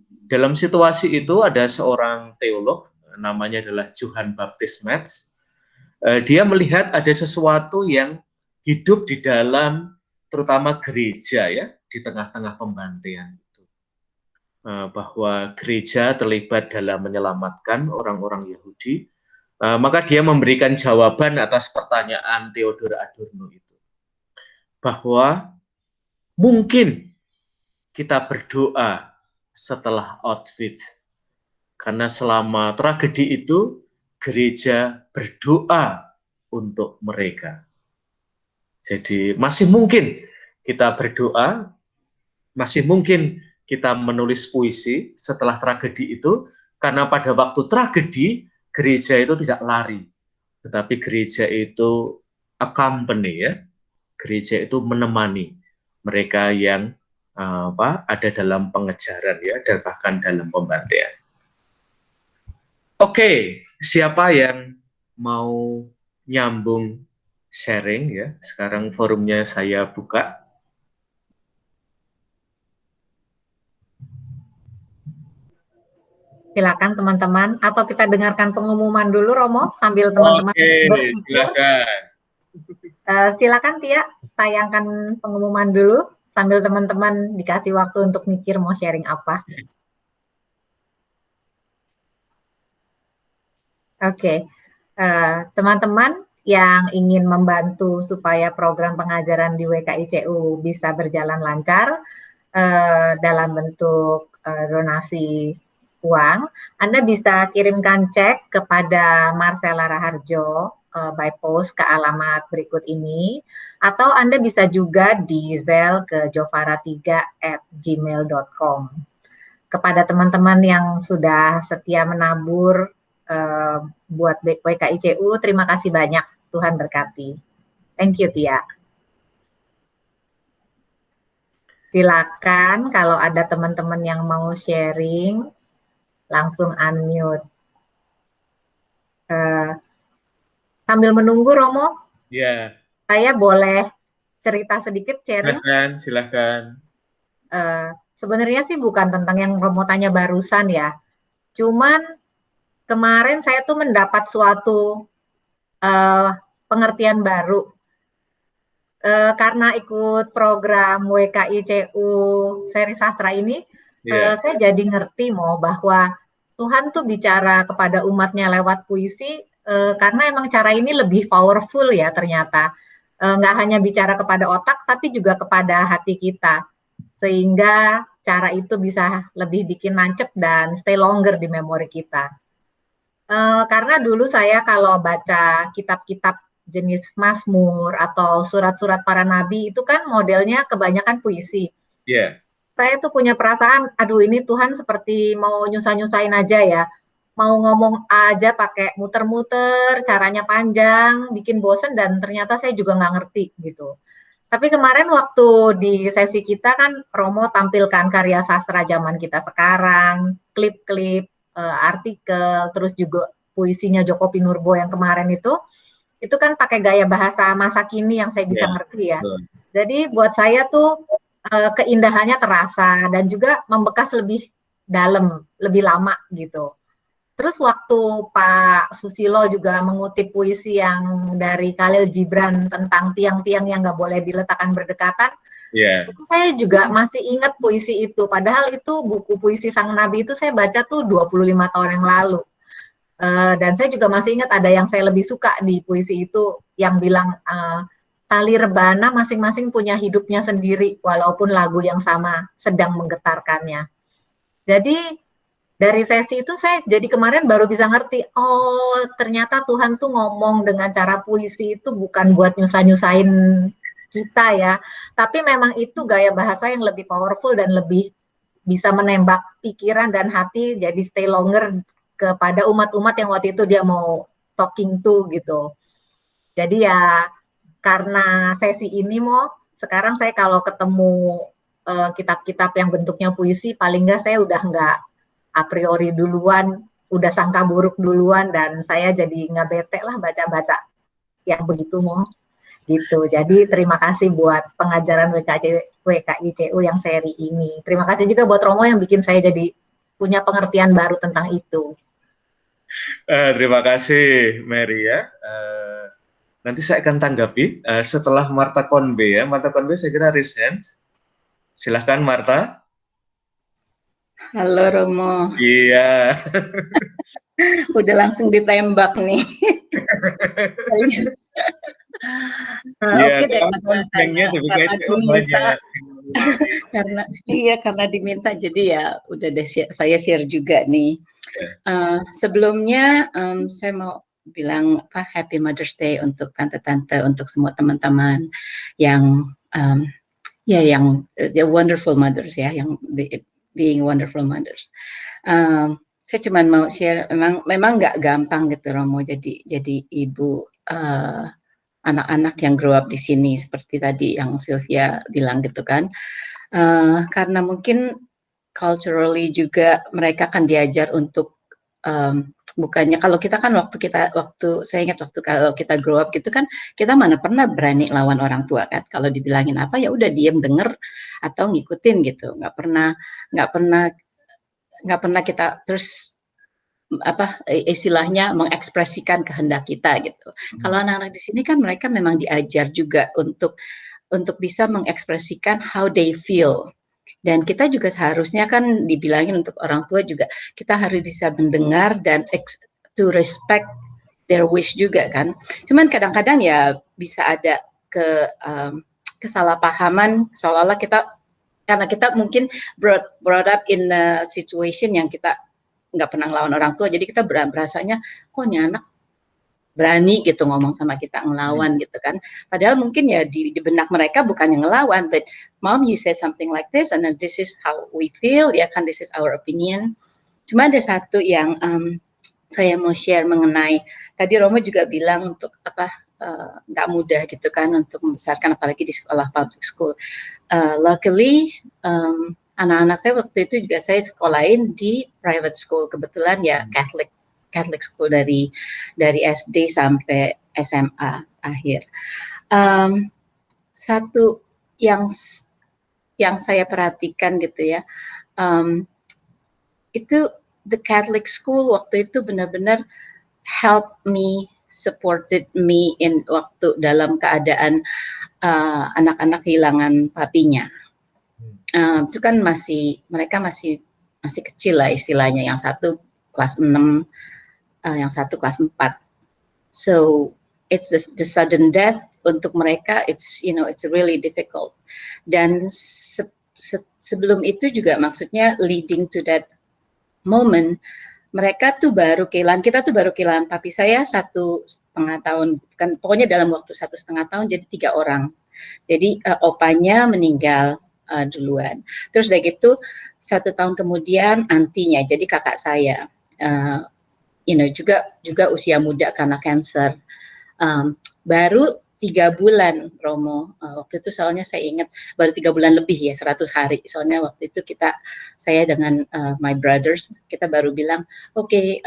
dalam situasi itu ada seorang teolog, namanya adalah Johann Baptist Metz. Dia melihat ada sesuatu yang hidup di dalam, terutama gereja ya, di tengah-tengah pembantaian itu. Bahwa gereja terlibat dalam menyelamatkan orang-orang Yahudi. Maka dia memberikan jawaban atas pertanyaan Theodor Adorno itu. Bahwa mungkin kita berdoa setelah Auschwitz, karena selama tragedi itu gereja berdoa untuk mereka. Jadi masih mungkin kita berdoa, masih mungkin kita menulis puisi setelah tragedi itu, karena pada waktu tragedi gereja itu tidak lari, tetapi gereja itu accompany ya, gereja itu menemani mereka yang ada dalam pengejaran ya, dan bahkan dalam pembantaian. Oke, siapa yang mau nyambung sharing ya? Sekarang forumnya saya buka. Silakan teman-teman, atau kita dengarkan pengumuman dulu Romo sambil teman-teman berpikir. Silakan Tia, tayangkan pengumuman dulu sambil teman-teman dikasih waktu untuk mikir mau sharing apa. Oke, teman-teman yang ingin membantu supaya program pengajaran di WKICU bisa berjalan lancar dalam bentuk donasi uang, Anda bisa kirimkan cek kepada Marcella Raharjo by post ke alamat berikut ini, atau Anda bisa juga di Zelle ke jovara3@gmail.com. Kepada teman-teman yang sudah setia menabur buat WKICU, terima kasih banyak. Tuhan berkati. Thank you, Tia. Silakan kalau ada teman-teman yang mau sharing, langsung unmute. Sambil menunggu, Romo, ya, saya boleh cerita sedikit sharing? Silahkan. Sebenarnya sih bukan tentang yang Romo tanya barusan ya. Cuman kemarin saya tuh mendapat suatu pengertian baru. Karena ikut program WKICU seri sastra ini, saya jadi ngerti bahwa Tuhan tuh bicara kepada umatnya lewat puisi, karena emang cara ini lebih powerful ya ternyata. Nggak hanya bicara kepada otak, tapi juga kepada hati kita. Sehingga cara itu bisa lebih bikin nancep dan stay longer di memori kita. Karena dulu saya kalau baca kitab-kitab jenis Mazmur atau surat-surat para nabi, itu kan modelnya kebanyakan puisi. Saya tuh punya perasaan, aduh ini Tuhan seperti mau nyusah-nyusahin aja ya. Mau ngomong aja pakai muter-muter, caranya panjang, bikin bosen, dan ternyata saya juga nggak ngerti gitu. Tapi kemarin waktu di sesi kita kan Romo tampilkan karya sastra zaman kita sekarang, klip-klip, artikel, terus juga puisinya Joko Pinurbo yang kemarin itu kan pakai gaya bahasa masa kini yang saya bisa ngerti ya. Jadi buat saya tuh keindahannya terasa dan juga membekas lebih dalam, lebih lama gitu. Terus waktu Pak Susilo juga mengutip puisi yang dari Khalil Gibran tentang tiang-tiang yang nggak boleh diletakkan berdekatan, Ya. itu saya juga masih ingat puisi itu. Padahal itu buku puisi Sang Nabi itu saya baca tuh 25 tahun yang lalu. Dan saya juga masih ingat ada yang saya lebih suka di puisi itu yang bilang tali rebana masing-masing punya hidupnya sendiri walaupun lagu yang sama sedang menggetarkannya. Jadi dari sesi itu saya jadi kemarin baru bisa ngerti, oh ternyata Tuhan tuh ngomong dengan cara puisi itu bukan buat nyusah-nyusahin kita ya, tapi memang itu gaya bahasa yang lebih powerful dan lebih bisa menembak pikiran dan hati jadi stay longer kepada umat-umat yang waktu itu dia mau talking to gitu. Jadi ya karena sesi ini sekarang saya kalau ketemu kitab-kitab yang bentuknya puisi, paling nggak saya udah nggak a priori duluan, udah sangka buruk duluan, dan saya jadi nggak bete lah baca-baca yang begitu gitu. Jadi terima kasih buat pengajaran WKICU yang seri ini. Terima kasih juga buat Romo yang bikin saya jadi punya pengertian baru tentang itu. Terima kasih Mary ya. Nanti saya akan tanggapi setelah Marta Konbe ya. Marta Konbe saya kira raise hands. Silahkan Marta. Halo Romo. Iya. Udah langsung ditembak nih. Iya, Oke deh, karena diminta jadi ya udah deh saya share juga nih. Sebelumnya saya mau bilang Happy Mother's Day untuk tante-tante, untuk semua teman-teman yang yang wonderful mothers ya, yang being wonderful mothers. Saya cuma mau share, memang nggak gampang gitu Romo jadi ibu anak-anak yang grow up di sini seperti tadi yang Sylvia bilang gitu kan, karena mungkin culturally juga mereka akan diajar untuk bukannya kalau kita kan saya ingat waktu kalau kita grow up gitu kan kita mana pernah berani lawan orang tua kan, kalau dibilangin apa ya udah diem denger atau ngikutin gitu, nggak pernah kita terus istilahnya mengekspresikan kehendak kita gitu. Kalau anak-anak di sini kan mereka memang diajar juga untuk bisa mengekspresikan how they feel. Dan kita juga seharusnya kan dibilangin untuk orang tua juga kita harus bisa mendengar dan to respect their wish juga kan. Cuman kadang-kadang ya bisa ada kesalahpahaman seolah-olah karena kita mungkin brought up in a situation yang kita nggak pernah ngelawan orang tua, jadi kita berasanya kok nih anak berani gitu ngomong sama kita, ngelawan gitu kan. Padahal mungkin ya di benak mereka bukan yang ngelawan, but mom you say something like this and then this is how we feel, ya kan, this is our opinion. Cuma ada satu yang saya mau share mengenai, tadi Romo juga bilang untuk nggak mudah gitu kan untuk membesarkan apalagi di sekolah public school. Luckily anak-anak saya waktu itu juga saya sekolahin di private school, kebetulan ya Catholic school dari SD sampai SMA akhir. Satu yang saya perhatikan gitu ya, itu the Catholic school waktu itu benar-benar help me, supported me in waktu dalam keadaan anak-anak kehilangan papinya. Itu kan mereka masih kecil lah istilahnya, yang satu kelas 6, yang satu kelas 4. So it's the sudden death untuk mereka, it's really difficult. Dan sebelum itu juga maksudnya leading to that moment, mereka tuh kita tuh baru kehilangan papi saya 1,5 tahun, kan pokoknya dalam waktu 1,5 tahun jadi 3 orang. Jadi opanya meninggal duluan. Terus dari gitu 1 tahun kemudian antinya, jadi kakak saya, juga usia muda karena kanker. Baru 3 bulan Romo, waktu itu soalnya saya ingat baru 3 bulan lebih ya, 100 hari. Soalnya waktu itu saya dengan my brothers, kita baru bilang, oke,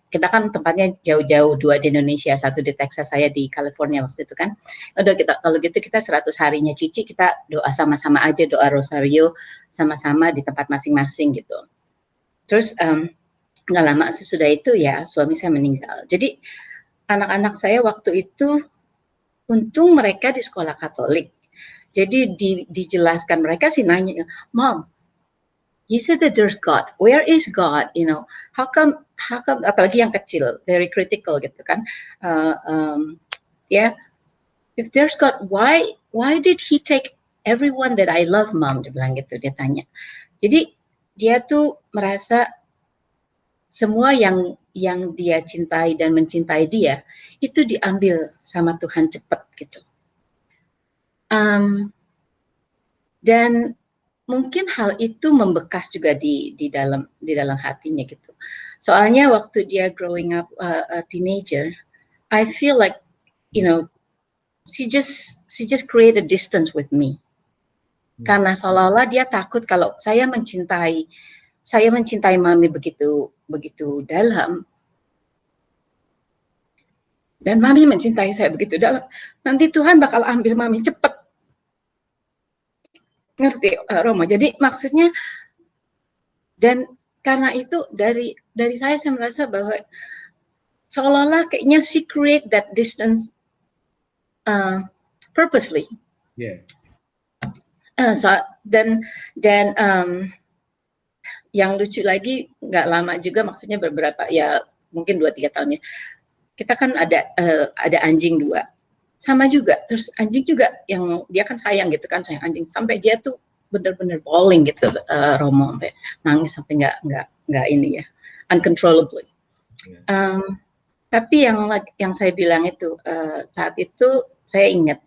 kita kan tempatnya jauh-jauh, 2 di Indonesia, 1 di Texas, saya di California waktu itu kan. Udah kalau gitu kita 100 harinya Cici, kita doa sama-sama aja, doa rosario sama-sama di tempat masing-masing gitu. Terus nggak lama sesudah itu ya suami saya meninggal. Jadi anak-anak saya waktu itu untung mereka di sekolah Katolik. Jadi dijelaskan, mereka sih nanya, Mom, he said that there's God. Where is God? You know, how come? Apalagi yang kecil, very critical gitu kan? Yeah, if there's God, why did He take everyone that I love, Mom? Dia bilang gitu, dia tanya. Jadi dia tuh merasa semua yang dia cintai dan mencintai dia itu diambil sama Tuhan cepat gitu. Dan mungkin hal itu membekas juga di dalam hatinya gitu. Soalnya waktu dia growing up a teenager, I feel like, you know, she just create a distance with me. Karena seolah-olah dia takut kalau saya mencintai mami begitu dalam, dan mami mencintai saya begitu dalam, nanti Tuhan bakal ambil mami cepat. Ngerti, Romo? Jadi maksudnya, dan karena itu dari saya merasa bahwa seolah-olah kayaknya she create that distance purposely. Yeah. Dan yang lucu lagi, nggak lama juga, maksudnya beberapa, ya mungkin 2-3 tahun ya, kita kan ada anjing 2, sama juga, terus anjing juga yang dia kan sayang gitu kan, sayang anjing, sampai dia tuh bener-bener bawling gitu, Romo, sampai nangis, sampai nggak ini ya, uncontrollably. Tapi yang saya bilang itu, saat itu saya ingat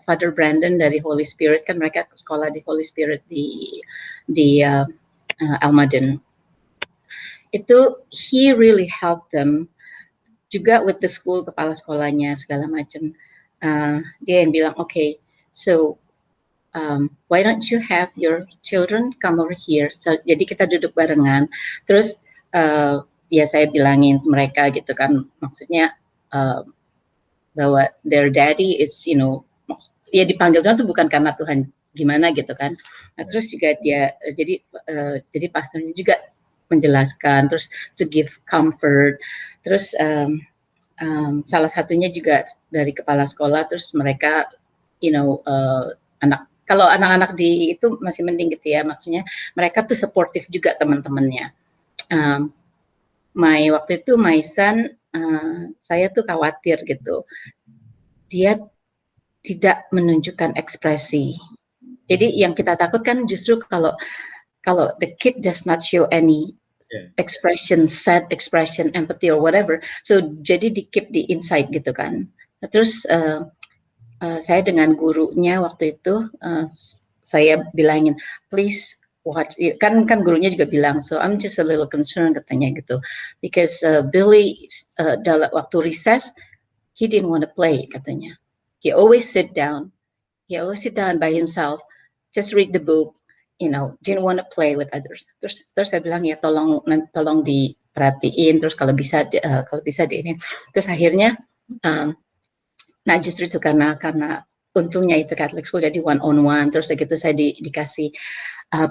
Father Brandon dari Holy Spirit, kan mereka sekolah di Holy Spirit di Almaden. Itu he really helped them juga with the school, kepala sekolahnya segala macam. Dia yang bilang, okay, so why don't you have your children come over here? So, jadi kita duduk barengan. Terus ya saya bilangin mereka gitu kan, maksudnya bahwa their daddy is, you know, ya dipanggil Tuhan itu bukan karena Tuhan gimana gitu kan. Nah, terus juga dia jadi pastornya juga menjelaskan, terus to give comfort, terus salah satunya juga dari kepala sekolah, terus mereka, you know, kalau anak-anak di itu masih mending gitu ya, maksudnya mereka tuh supportive juga teman-temannya. Waktu itu my son, saya tuh khawatir gitu, dia tidak menunjukkan ekspresi. Jadi yang kita takutkan justru kalau the kid does not show any expression, sad expression, empathy or whatever, so jadi di keep di inside gitu kan. Terus saya dengan gurunya waktu itu, saya bilangin, please watch, kan gurunya juga bilang, so I'm just a little concerned katanya gitu, because Billy dalam waktu recess he didn't want to play katanya, he always sit down by himself, just read the book, you know, didn't want to play with others. Terus saya bilang, ya tolong diperhatiin, terus kalau bisa di ini. Terus akhirnya nah justru itu karena untungnya itu Catholic School, jadi one on one, terus begitu saya dikasih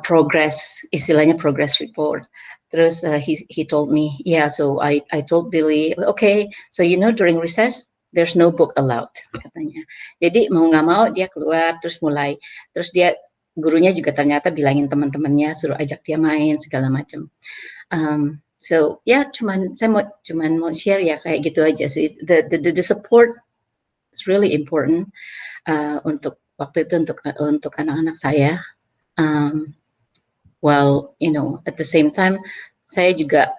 progress, istilahnya progress report. Terus he told me, yeah, so I told Billy, okay, so you know during recess there's no book allowed katanya. Jadi mau nggak mau dia keluar, terus dia, gurunya juga ternyata bilangin teman-temannya suruh ajak dia main segala macam. So ya saya mau share ya kayak gitu aja sih. The support is really important untuk waktu itu untuk anak-anak saya. Well, you know, at the same time saya juga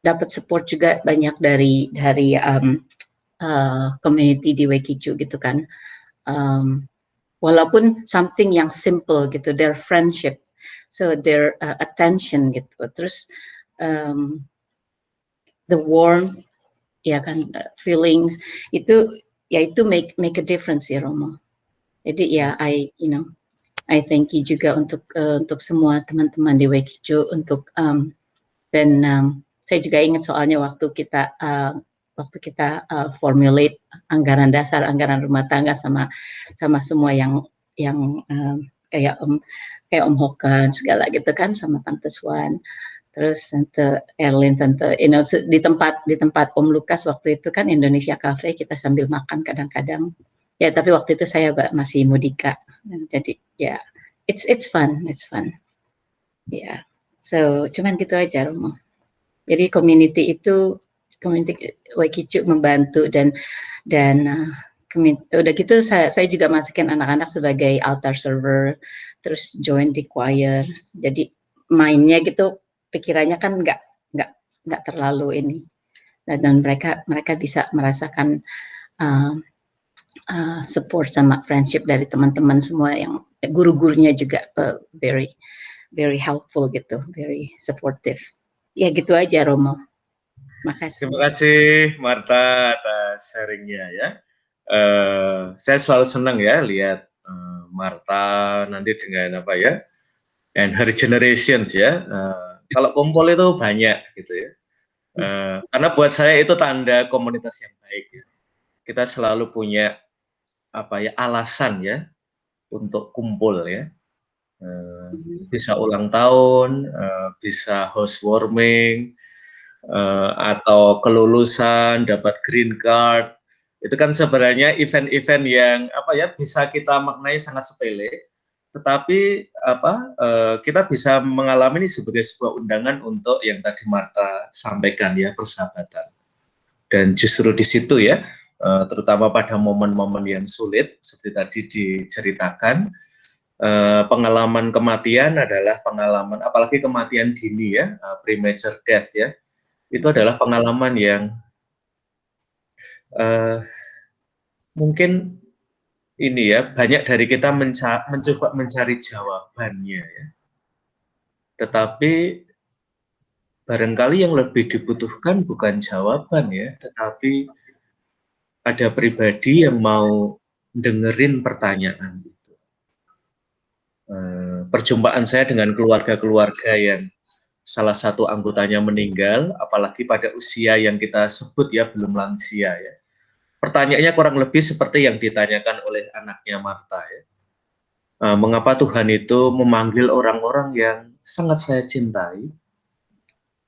dapat support juga banyak dari community di Waikiju gitu kan. Walaupun something yang simple gitu, their friendship, so their attention gitu. Terus the warmth, ya kan, feelings itu make a difference ya Romo. Jadi ya I thank you juga untuk semua teman-teman di Waikiju untuk dan saya juga ingat soalnya waktu kita formulate anggaran dasar, anggaran rumah tangga sama semua yang kayak Om Hokan segala gitu kan, sama Tante Swan. Terus Tante Erlin, Tante, di tempat Om Lukas waktu itu kan Indonesia Cafe, kita sambil makan kadang-kadang. Ya, tapi waktu itu saya masih mudika. Jadi ya, it's fun. Ya, so cuman gitu aja Romo. Jadi community Waikicu membantu dan udah gitu saya juga masukin anak-anak sebagai altar server, terus join di choir. Jadi mainnya gitu pikirannya kan nggak terlalu ini, dan mereka bisa merasakan support sama friendship dari teman-teman semua, yang guru-gurunya juga very very helpful gitu, very supportive. Ya gitu aja Romo. Makasih. Terima kasih Marta atas sharingnya ya. Saya selalu senang ya lihat Marta nanti dengan apa ya, and her generations ya. Kalau kumpul itu banyak gitu ya. Karena buat saya itu tanda komunitas yang baik ya. Kita selalu punya apa ya, alasan ya untuk kumpul ya. Bisa ulang tahun, bisa housewarming, atau kelulusan, dapat green card. Itu kan sebenarnya event-event yang apa ya, bisa kita maknai sangat sepele, tetapi apa, kita bisa mengalami ini sebagai sebuah undangan untuk yang tadi Marta sampaikan ya, persahabatan. Dan justru di situ ya, terutama pada momen-momen yang sulit seperti tadi diceritakan, pengalaman kematian adalah pengalaman, apalagi kematian dini ya, premature death ya, itu adalah pengalaman yang mungkin ini ya, banyak dari kita mencoba mencari jawabannya ya. Tetapi barangkali yang lebih dibutuhkan bukan jawaban ya, tetapi ada pribadi yang mau dengerin pertanyaan itu. Perjumpaan saya dengan keluarga-keluarga yang salah satu anggotanya meninggal, apalagi pada usia yang kita sebut ya belum lansia ya. Pertanyaannya kurang lebih seperti yang ditanyakan oleh anaknya Marta ya. Mengapa Tuhan itu memanggil orang-orang yang sangat saya cintai?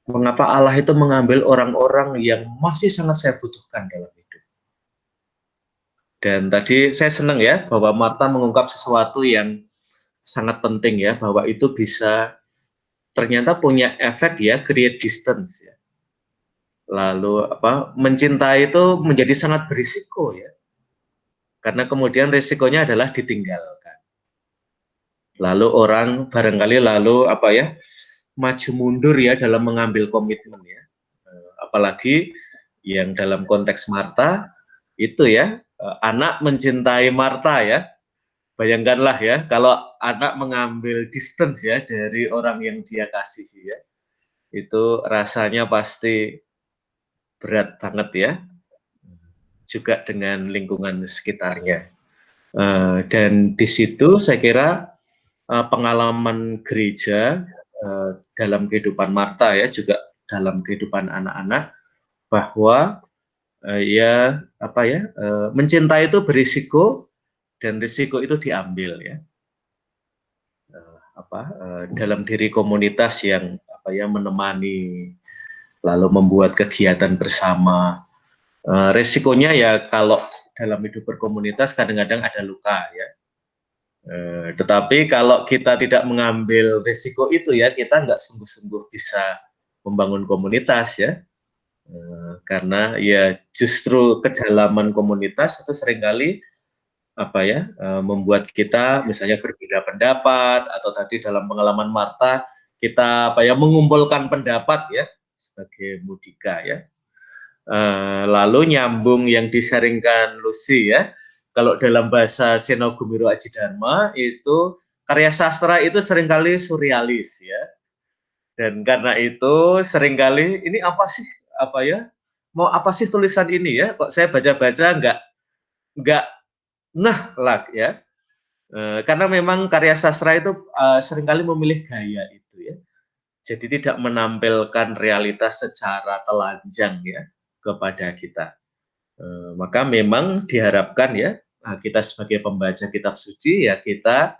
Mengapa Allah itu mengambil orang-orang yang masih sangat saya butuhkan dalam hidup? Dan tadi saya senang ya bahwa Marta mengungkap sesuatu yang sangat penting ya, bahwa itu bisa ternyata punya efek ya, create distance ya. Lalu apa, mencintai itu menjadi sangat berisiko ya, karena kemudian risikonya adalah ditinggalkan. Lalu orang barangkali lalu apa ya, maju mundur ya dalam mengambil komitmen ya, apalagi yang dalam konteks Marta itu ya, anak mencintai Marta ya. Bayangkanlah ya, kalau anak mengambil distance ya dari orang yang dia kasihi ya, itu rasanya pasti berat banget ya, juga dengan lingkungan sekitarnya. Dan di situ saya kira pengalaman gereja dalam kehidupan Marta ya, juga dalam kehidupan anak-anak, bahwa ya apa ya, mencintai itu berisiko dan risiko itu diambil ya. Dalam diri komunitas yang apa ya, menemani, lalu membuat kegiatan bersama. Resikonya ya kalau dalam hidup berkomunitas kadang-kadang ada luka ya. Tetapi kalau kita tidak mengambil risiko itu ya, kita nggak sungguh-sungguh bisa membangun komunitas ya. Karena ya justru kedalaman komunitas itu seringkali apa ya, membuat kita misalnya berbeda pendapat, atau tadi dalam pengalaman Marta kita apa ya, mengumpulkan pendapat ya sebagai mudika ya. Lalu nyambung yang disaringkan Lucy ya, kalau dalam bahasa Seno Gumiro Aji Dharma itu karya sastra itu seringkali surrealis ya, dan karena itu seringkali ini apa sih, apa ya, mau apa sih tulisan ini ya, kok saya baca-baca nggak nah lah ya, karena memang karya sastra itu seringkali memilih gaya itu ya, jadi tidak menampilkan realitas secara telanjang ya kepada kita. Maka memang diharapkan ya, kita sebagai pembaca kitab suci ya, kita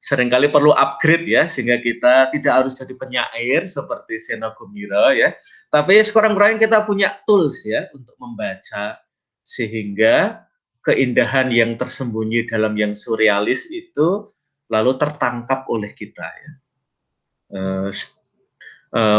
seringkali perlu upgrade ya, sehingga kita tidak harus jadi penyair seperti Seno Gumiro ya, tapi sekurang-kurangnya kita punya tools ya untuk membaca, sehingga keindahan yang tersembunyi dalam yang surrealis itu lalu tertangkap oleh kita ya.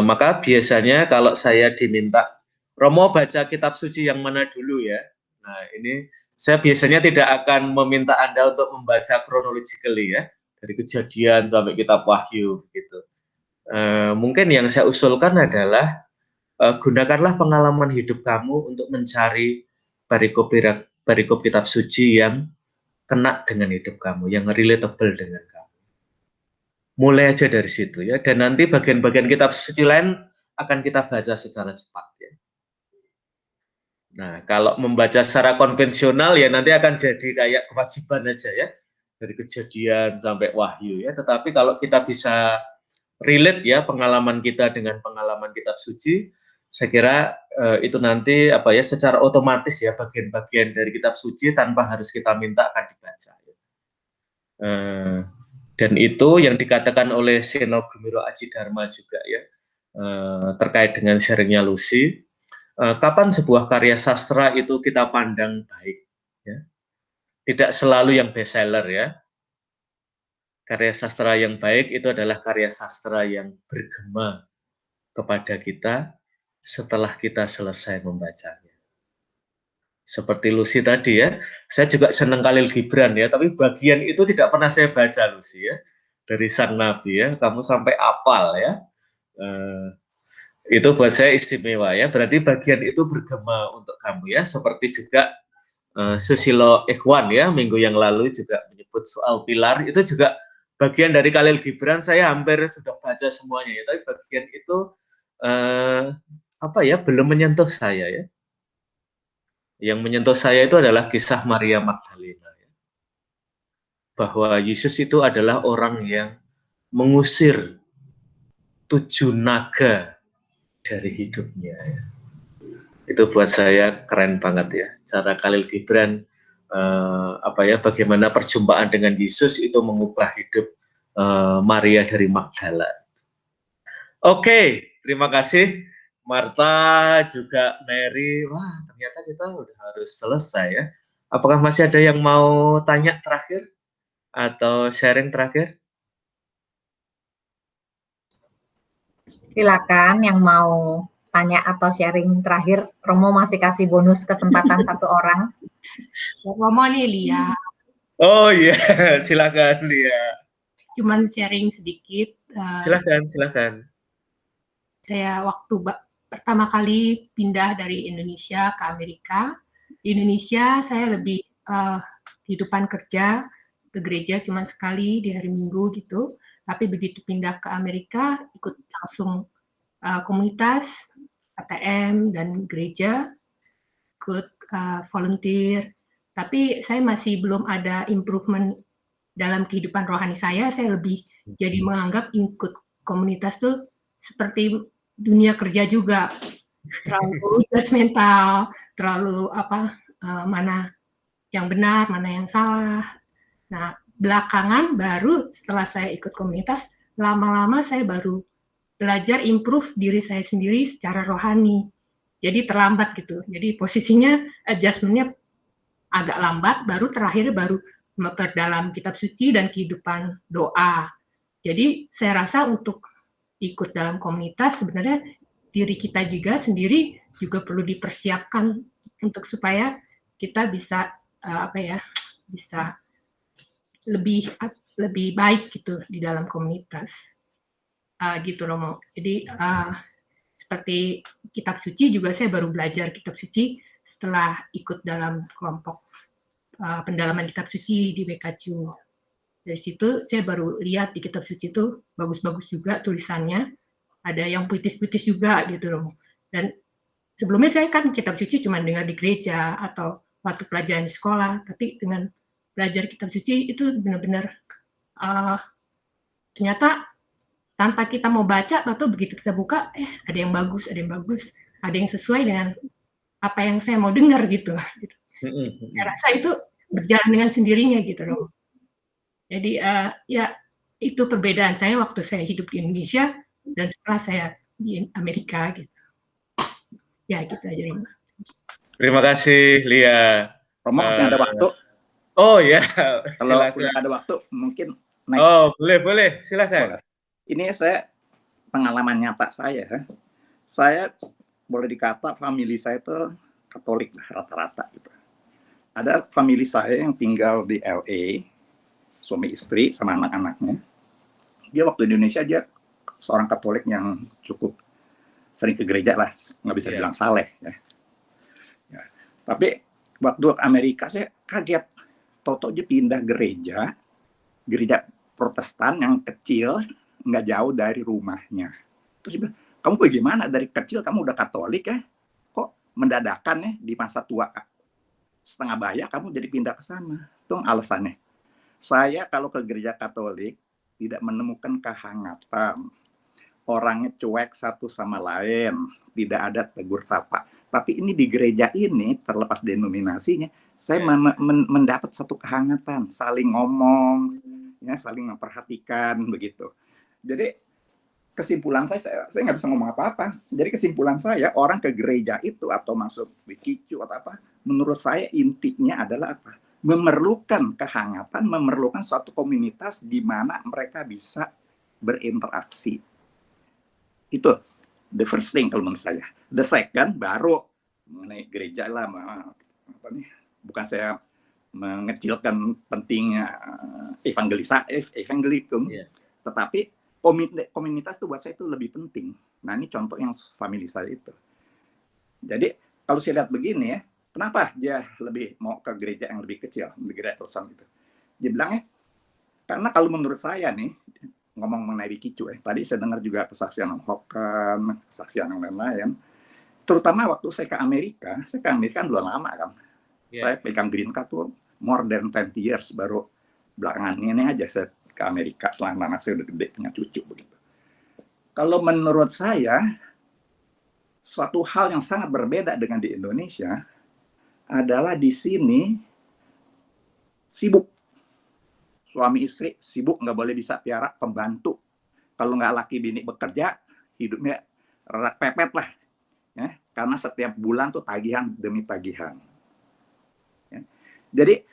Maka biasanya kalau saya diminta, Romo baca kitab suci yang mana dulu ya. Nah ini saya biasanya tidak akan meminta Anda untuk membaca chronologically ya, dari Kejadian sampai kitab Wahyu gitu. Mungkin yang saya usulkan adalah gunakanlah pengalaman hidup kamu untuk mencari perikop kitab suci yang kena dengan hidup kamu, yang relatable dengan kamu. Mulai aja dari situ ya, dan nanti bagian-bagian kitab suci lain akan kita baca secara cepat ya. Nah, kalau membaca secara konvensional ya nanti akan jadi kayak kewajiban aja ya, dari Kejadian sampai Wahyu ya. Tetapi kalau kita bisa relate ya pengalaman kita dengan pengalaman kitab suci, saya kira itu nanti apa ya secara otomatis ya bagian-bagian dari kitab suci tanpa harus kita minta akan dibaca. Dan itu yang dikatakan oleh Seno Gumiro Aji Dharma juga ya, terkait dengan sharingnya Lucy. Kapan sebuah karya sastra itu kita pandang baik ya? Tidak selalu yang bestseller ya. Karya sastra yang baik itu adalah karya sastra yang bergema kepada kita setelah kita selesai membacanya. Seperti Lucy tadi ya, saya juga senang Khalil Gibran ya, tapi bagian itu tidak pernah saya baca Lucy ya, dari Sang Nabi ya, kamu sampai apal ya. Itu buat saya istimewa ya, berarti bagian itu bergema untuk kamu ya, seperti juga Susilo Ikhwan ya, minggu yang lalu juga menyebut soal pilar, itu juga bagian dari Khalil Gibran, saya hampir sudah baca semuanya ya, tapi bagian itu apa ya, belum menyentuh saya ya. Yang menyentuh saya itu adalah kisah Maria Magdalena ya. Bahwa Yesus itu adalah orang yang mengusir 7 naga dari hidupnya ya. Itu buat saya keren banget ya, cara Khalil Gibran apa ya, bagaimana perjumpaan dengan Yesus itu mengubah hidup Maria dari Magdala. Oke, terima kasih Marta juga Mary. Wah, ternyata kita udah harus selesai ya. Apakah masih ada yang mau tanya terakhir atau sharing terakhir? Silakan yang mau tanya atau sharing terakhir. Romo masih kasih bonus kesempatan 1 orang. Romo nih Lia. Oh iya, silakan Lia. Cuman sharing sedikit. Silakan. Saya waktu pertama kali pindah dari Indonesia ke Amerika. Di Indonesia saya lebih kehidupan kerja ke gereja cuma sekali di hari Minggu gitu. Tapi begitu pindah ke Amerika, ikut langsung komunitas, ATM, dan gereja, ikut volunteer. Tapi saya masih belum ada improvement dalam kehidupan rohani saya lebih jadi menganggap ikut komunitas tuh seperti dunia kerja juga. Terlalu judgmental, terlalu mana yang benar, mana yang salah. Nah, belakangan baru setelah saya ikut komunitas, lama-lama saya baru belajar improve diri saya sendiri secara rohani. Jadi terlambat gitu. Jadi posisinya adjustment-nya agak lambat, terakhir baru memperdalam kitab suci dan kehidupan doa. Jadi saya rasa untuk ikut dalam komunitas sebenarnya diri kita juga sendiri juga perlu dipersiapkan untuk supaya kita bisa bisa lebih baik gitu di dalam komunitas. Gitu Romo. Jadi seperti kitab suci juga saya baru belajar kitab suci setelah ikut dalam kelompok pendalaman kitab suci di WKCU. Dari situ saya baru lihat di kitab suci itu bagus-bagus juga tulisannya, ada yang puitis-puitis juga gitu Romo. Dan sebelumnya saya kan kitab suci cuma dengar di gereja atau waktu pelajaran di sekolah, tapi dengan belajar kitab suci itu benar-benar ternyata tanpa kita mau baca atau begitu kita buka ada yang bagus, ada yang sesuai dengan apa yang saya mau dengar gitu. Saya rasa itu berjalan dengan sendirinya gitu loh. Jadi ya itu perbedaan saya waktu saya hidup di Indonesia dan setelah saya di Amerika gitu. Ya gitu aja Romo. Terima kasih Lia. Romo masih ada waktu. Oh ya, Kalau silakan. udah ada waktu mungkin next. Oh boleh, silakan. Boleh. Ini saya pengalaman nyata saya. Saya boleh dikata family saya itu Katolik rata-rata gitu. Ada family saya yang tinggal di LA, suami istri sama anak-anaknya. Dia waktu di Indonesia dia seorang Katolik yang cukup sering ke gereja lah, nggak bisa bilang saleh ya. Tapi waktu Amerika saya kaget, toto dia pindah gereja Protestan yang kecil, nggak jauh dari rumahnya. Terus dia bilang, kamu bagaimana dari kecil kamu udah Katolik ya? Kok mendadakan ya di masa tua setengah bayar kamu jadi pindah ke sana? Itu alasannya. Saya kalau ke gereja Katolik tidak menemukan kehangatan. Orangnya cuek satu sama lain, tidak ada tegur sapa. Tapi ini di gereja ini, terlepas denominasinya, saya mendapat satu kehangatan, saling ngomong, ya, saling memperhatikan begitu. Jadi kesimpulan saya nggak bisa ngomong apa-apa. Jadi kesimpulan saya, orang ke gereja itu atau masuk Wikicu atau apa, menurut saya intinya adalah apa? Memerlukan kehangatan, memerlukan suatu komunitas di mana mereka bisa berinteraksi. Itu the first thing kalau menurut saya. The second baru mengenai gereja lah, apa nih? Bukan saya mengecilkan pentingnya evangelikum, tetapi komunitas itu buat saya itu lebih penting. Nah ini contoh yang family saya itu. Jadi kalau saya lihat begini ya, kenapa dia lebih mau ke gereja yang lebih kecil, di gereja Protestan itu? Dia bilangnya, karena kalau menurut saya nih, ngomong mengenai Wikicu tadi saya dengar juga kesaksian Hokan, kesaksian yang lain-lain. Terutama waktu saya ke Amerika belum lama kan. Saya pegang green card tuh more than 20 years, baru belakangan ini aja saya ke Amerika setelah anak saya udah gede punya cucu begitu. Kalau menurut saya suatu hal yang sangat berbeda dengan di Indonesia adalah di sini sibuk. Suami istri sibuk, nggak boleh bisa piara pembantu. Kalau nggak laki bini bekerja, hidupnya rak pepet lah. Ya, karena setiap bulan tuh tagihan demi tagihan. Ya. Jadi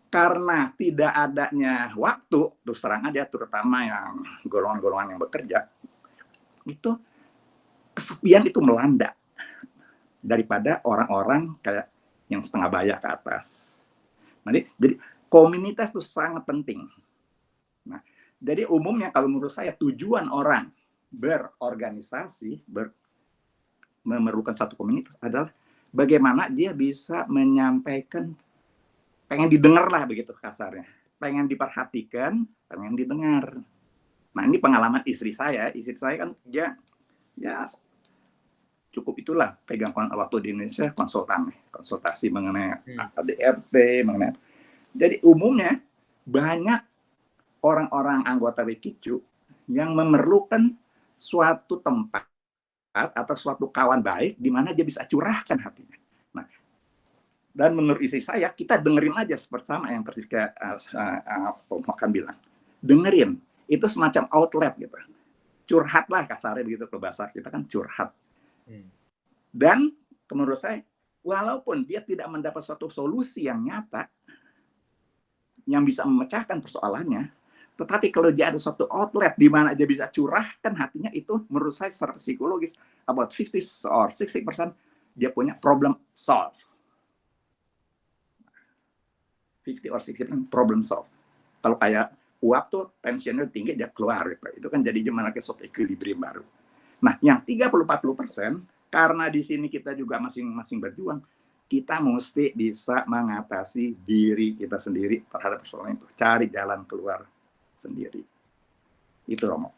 karena tidak adanya waktu, terus terang aja terutama yang golongan-golongan yang bekerja, itu kesepian itu melanda daripada orang-orang kayak yang setengah bayar ke atas. Jadi komunitas itu sangat penting. Nah, jadi umumnya kalau menurut saya tujuan orang berorganisasi, memerlukan satu komunitas adalah bagaimana dia bisa menyampaikan, pengen didengar lah begitu kasarnya, pengen diperhatikan, pengen didengar. Nah ini pengalaman istri saya kan dia ya cukup itulah pegang waktu di Indonesia konsultasi mengenai ADRT, mengenai. Jadi umumnya banyak orang-orang anggota Wikicu yang memerlukan suatu tempat atau suatu kawan baik di mana dia bisa curahkan hatinya. Nah, dan menurut istri saya, kita dengerin aja seperti sama yang persis kayak Om Hokan bilang. Dengerin, itu semacam outlet gitu. Curhatlah kasarnya begitu, kalau bahasa kita kan curhat. Dan menurut saya, walaupun dia tidak mendapat suatu solusi yang nyata, yang bisa memecahkan persoalannya, tetapi kalau dia ada suatu outlet di mana dia bisa curahkan hatinya, itu menurut saya secara psikologis about 50 or 60% dia punya problem solve. 50 or 60% problem solve. Kalau kayak uap tuh tensionnya tinggi, dia keluar gitu. Itu kan jadi gimana ke suatu equilibrium baru. Nah, yang 30-40%, karena di sini kita juga masing-masing berjuang, kita mesti bisa mengatasi diri kita sendiri terhadap persoalan itu. Cari jalan keluar sendiri. Itu Romo.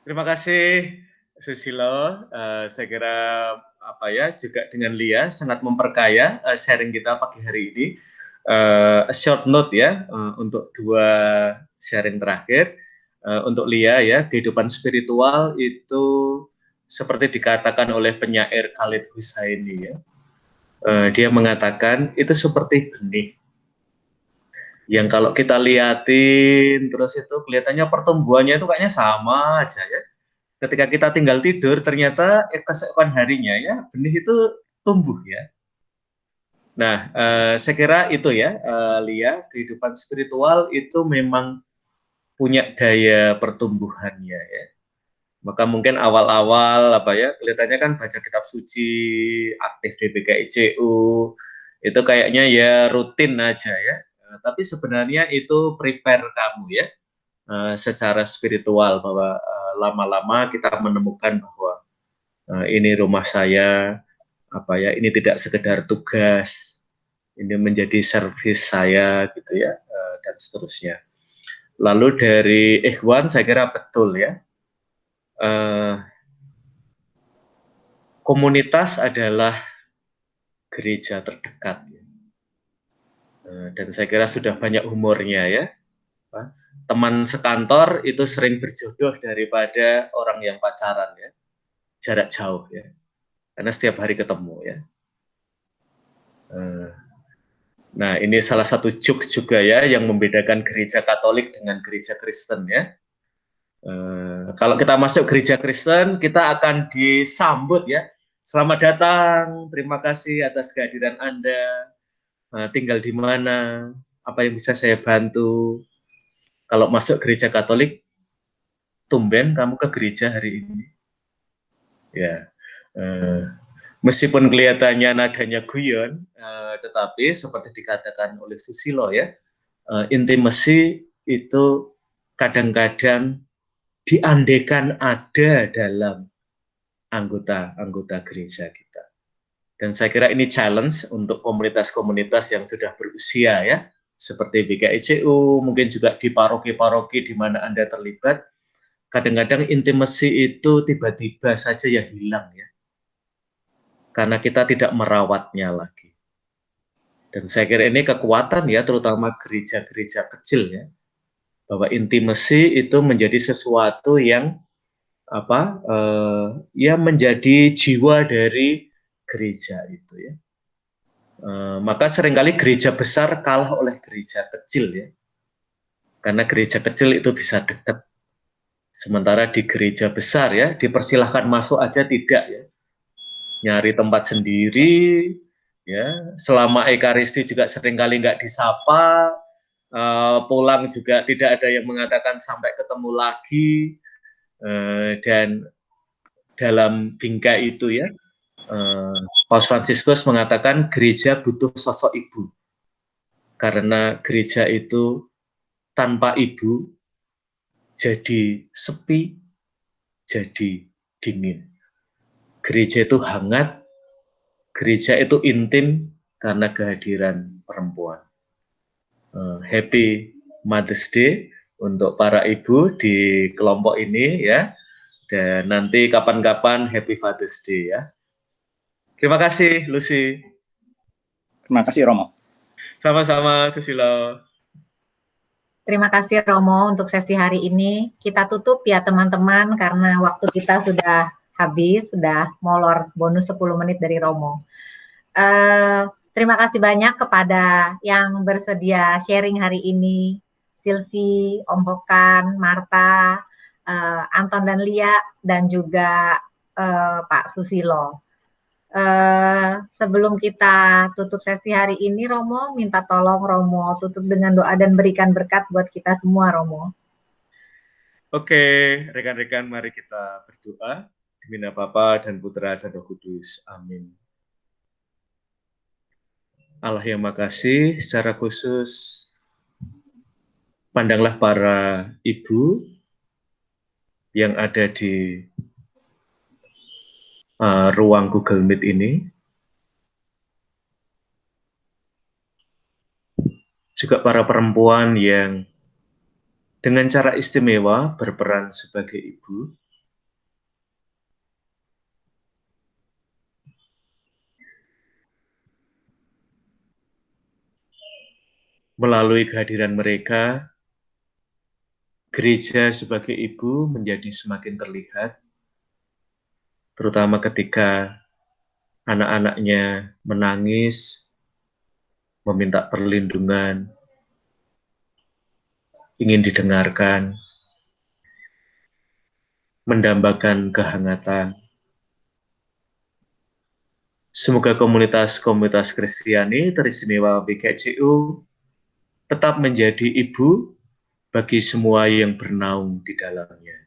Terima kasih Susilo. Saya kira juga dengan Lia sangat memperkaya sharing kita pagi hari ini. A short note ya untuk dua sharing terakhir. Untuk Lia ya, kehidupan spiritual itu seperti dikatakan oleh penyair Khalid Husaini ya. Dia mengatakan itu seperti benih. yang kalau kita liatin terus itu kelihatannya pertumbuhannya itu kayaknya sama aja ya. Ketika kita tinggal tidur ternyata keesokan harinya ya benih itu tumbuh ya. Nah, saya kira itu ya, Lia, kehidupan spiritual itu memang punya daya pertumbuhannya ya. Maka mungkin awal-awal apa ya, kelihatannya kan baca kitab suci, aktif di BKICU, itu kayaknya ya rutin aja ya. Tapi sebenarnya itu prepare kamu ya, secara spiritual bahwa lama-lama kita menemukan bahwa ini rumah saya, apa ya, ini tidak sekedar tugas, ini menjadi servis saya gitu ya, dan seterusnya. Lalu dari Ikhwan saya kira betul ya, komunitas adalah gereja terdekat ya. Dan saya kira sudah banyak humornya ya, teman sekantor itu sering berjodoh daripada orang yang pacaran ya, jarak jauh ya, karena setiap hari ketemu ya. Nah, ini salah satu jokes juga ya yang membedakan gereja Katolik dengan gereja Kristen ya. Kalau kita masuk gereja Kristen, kita akan disambut ya. Selamat datang, terima kasih atas kehadiran Anda. Tinggal di mana? Apa yang bisa saya bantu? Kalau masuk gereja Katolik, tumben kamu ke gereja hari ini. Ya. Meskipun kelihatannya nadanya guyon, tetapi seperti dikatakan oleh Susilo ya, intimasi itu kadang-kadang diandekan ada dalam anggota-anggota gereja kita. Dan saya kira ini challenge untuk komunitas-komunitas yang sudah berusia ya, seperti BKICU, mungkin juga di paroki-paroki di mana Anda terlibat, kadang-kadang intimasi itu tiba-tiba saja ya hilang ya. Karena kita tidak merawatnya lagi. Dan saya kira ini kekuatan ya, terutama gereja-gereja kecil ya, bahwa intimasi itu menjadi sesuatu yang apa? Ya menjadi jiwa dari gereja itu ya. Maka seringkali gereja besar kalah oleh gereja kecil ya, karena gereja kecil itu bisa dekat. Sementara di gereja besar ya, dipersilahkan masuk aja tidak ya. Nyari tempat sendiri, ya. Selama Ekaristi juga seringkali nggak disapa, pulang juga tidak ada yang mengatakan sampai ketemu lagi, dan dalam bingkai itu ya, Paus Fransiskus mengatakan gereja butuh sosok ibu, karena gereja itu tanpa ibu jadi sepi, jadi dingin. Gereja itu hangat, gereja itu intim karena kehadiran perempuan. Happy Mother's Day untuk para ibu di kelompok ini ya. Dan nanti kapan-kapan Happy Father's Day ya. Terima kasih Lucy. Terima kasih Romo. Sama-sama Susilo. Terima kasih Romo untuk sesi hari ini. Kita tutup ya teman-teman karena waktu kita sudah habis, sudah molor bonus 10 menit dari Romo. Terima kasih banyak kepada yang bersedia sharing hari ini. Silvi, Om Hokan, Marta, Anton dan Lia, dan juga Pak Susilo. Sebelum kita tutup sesi hari ini, Romo, minta tolong Romo tutup dengan doa dan berikan berkat buat kita semua, Romo. Oke, rekan-rekan, mari kita berdoa. Demi nama Bapa dan Putra dan Roh Kudus. Amin. Allah yang makasih, secara khusus pandanglah para ibu yang ada di ruang Google Meet ini, juga para perempuan yang dengan cara istimewa berperan sebagai ibu, melalui kehadiran mereka, gereja sebagai ibu menjadi semakin terlihat, terutama ketika anak-anaknya menangis, meminta perlindungan, ingin didengarkan, mendambakan kehangatan. Semoga komunitas-komunitas Kristiani teristimewa PKJU tetap menjadi ibu bagi semua yang bernaung di dalamnya.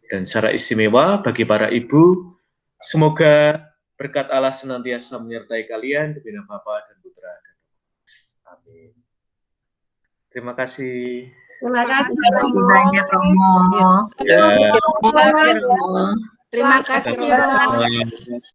Dan secara istimewa bagi para ibu, semoga berkat Allah senantiasa menyertai kalian di bina Bapa dan Putra dan Roh Kudus. Amin. Terima kasih. Terima kasih, Terima kasih banyak Romo. Ya. Terima kasih, Romo. Terima kasih, Romo. Sama-sama.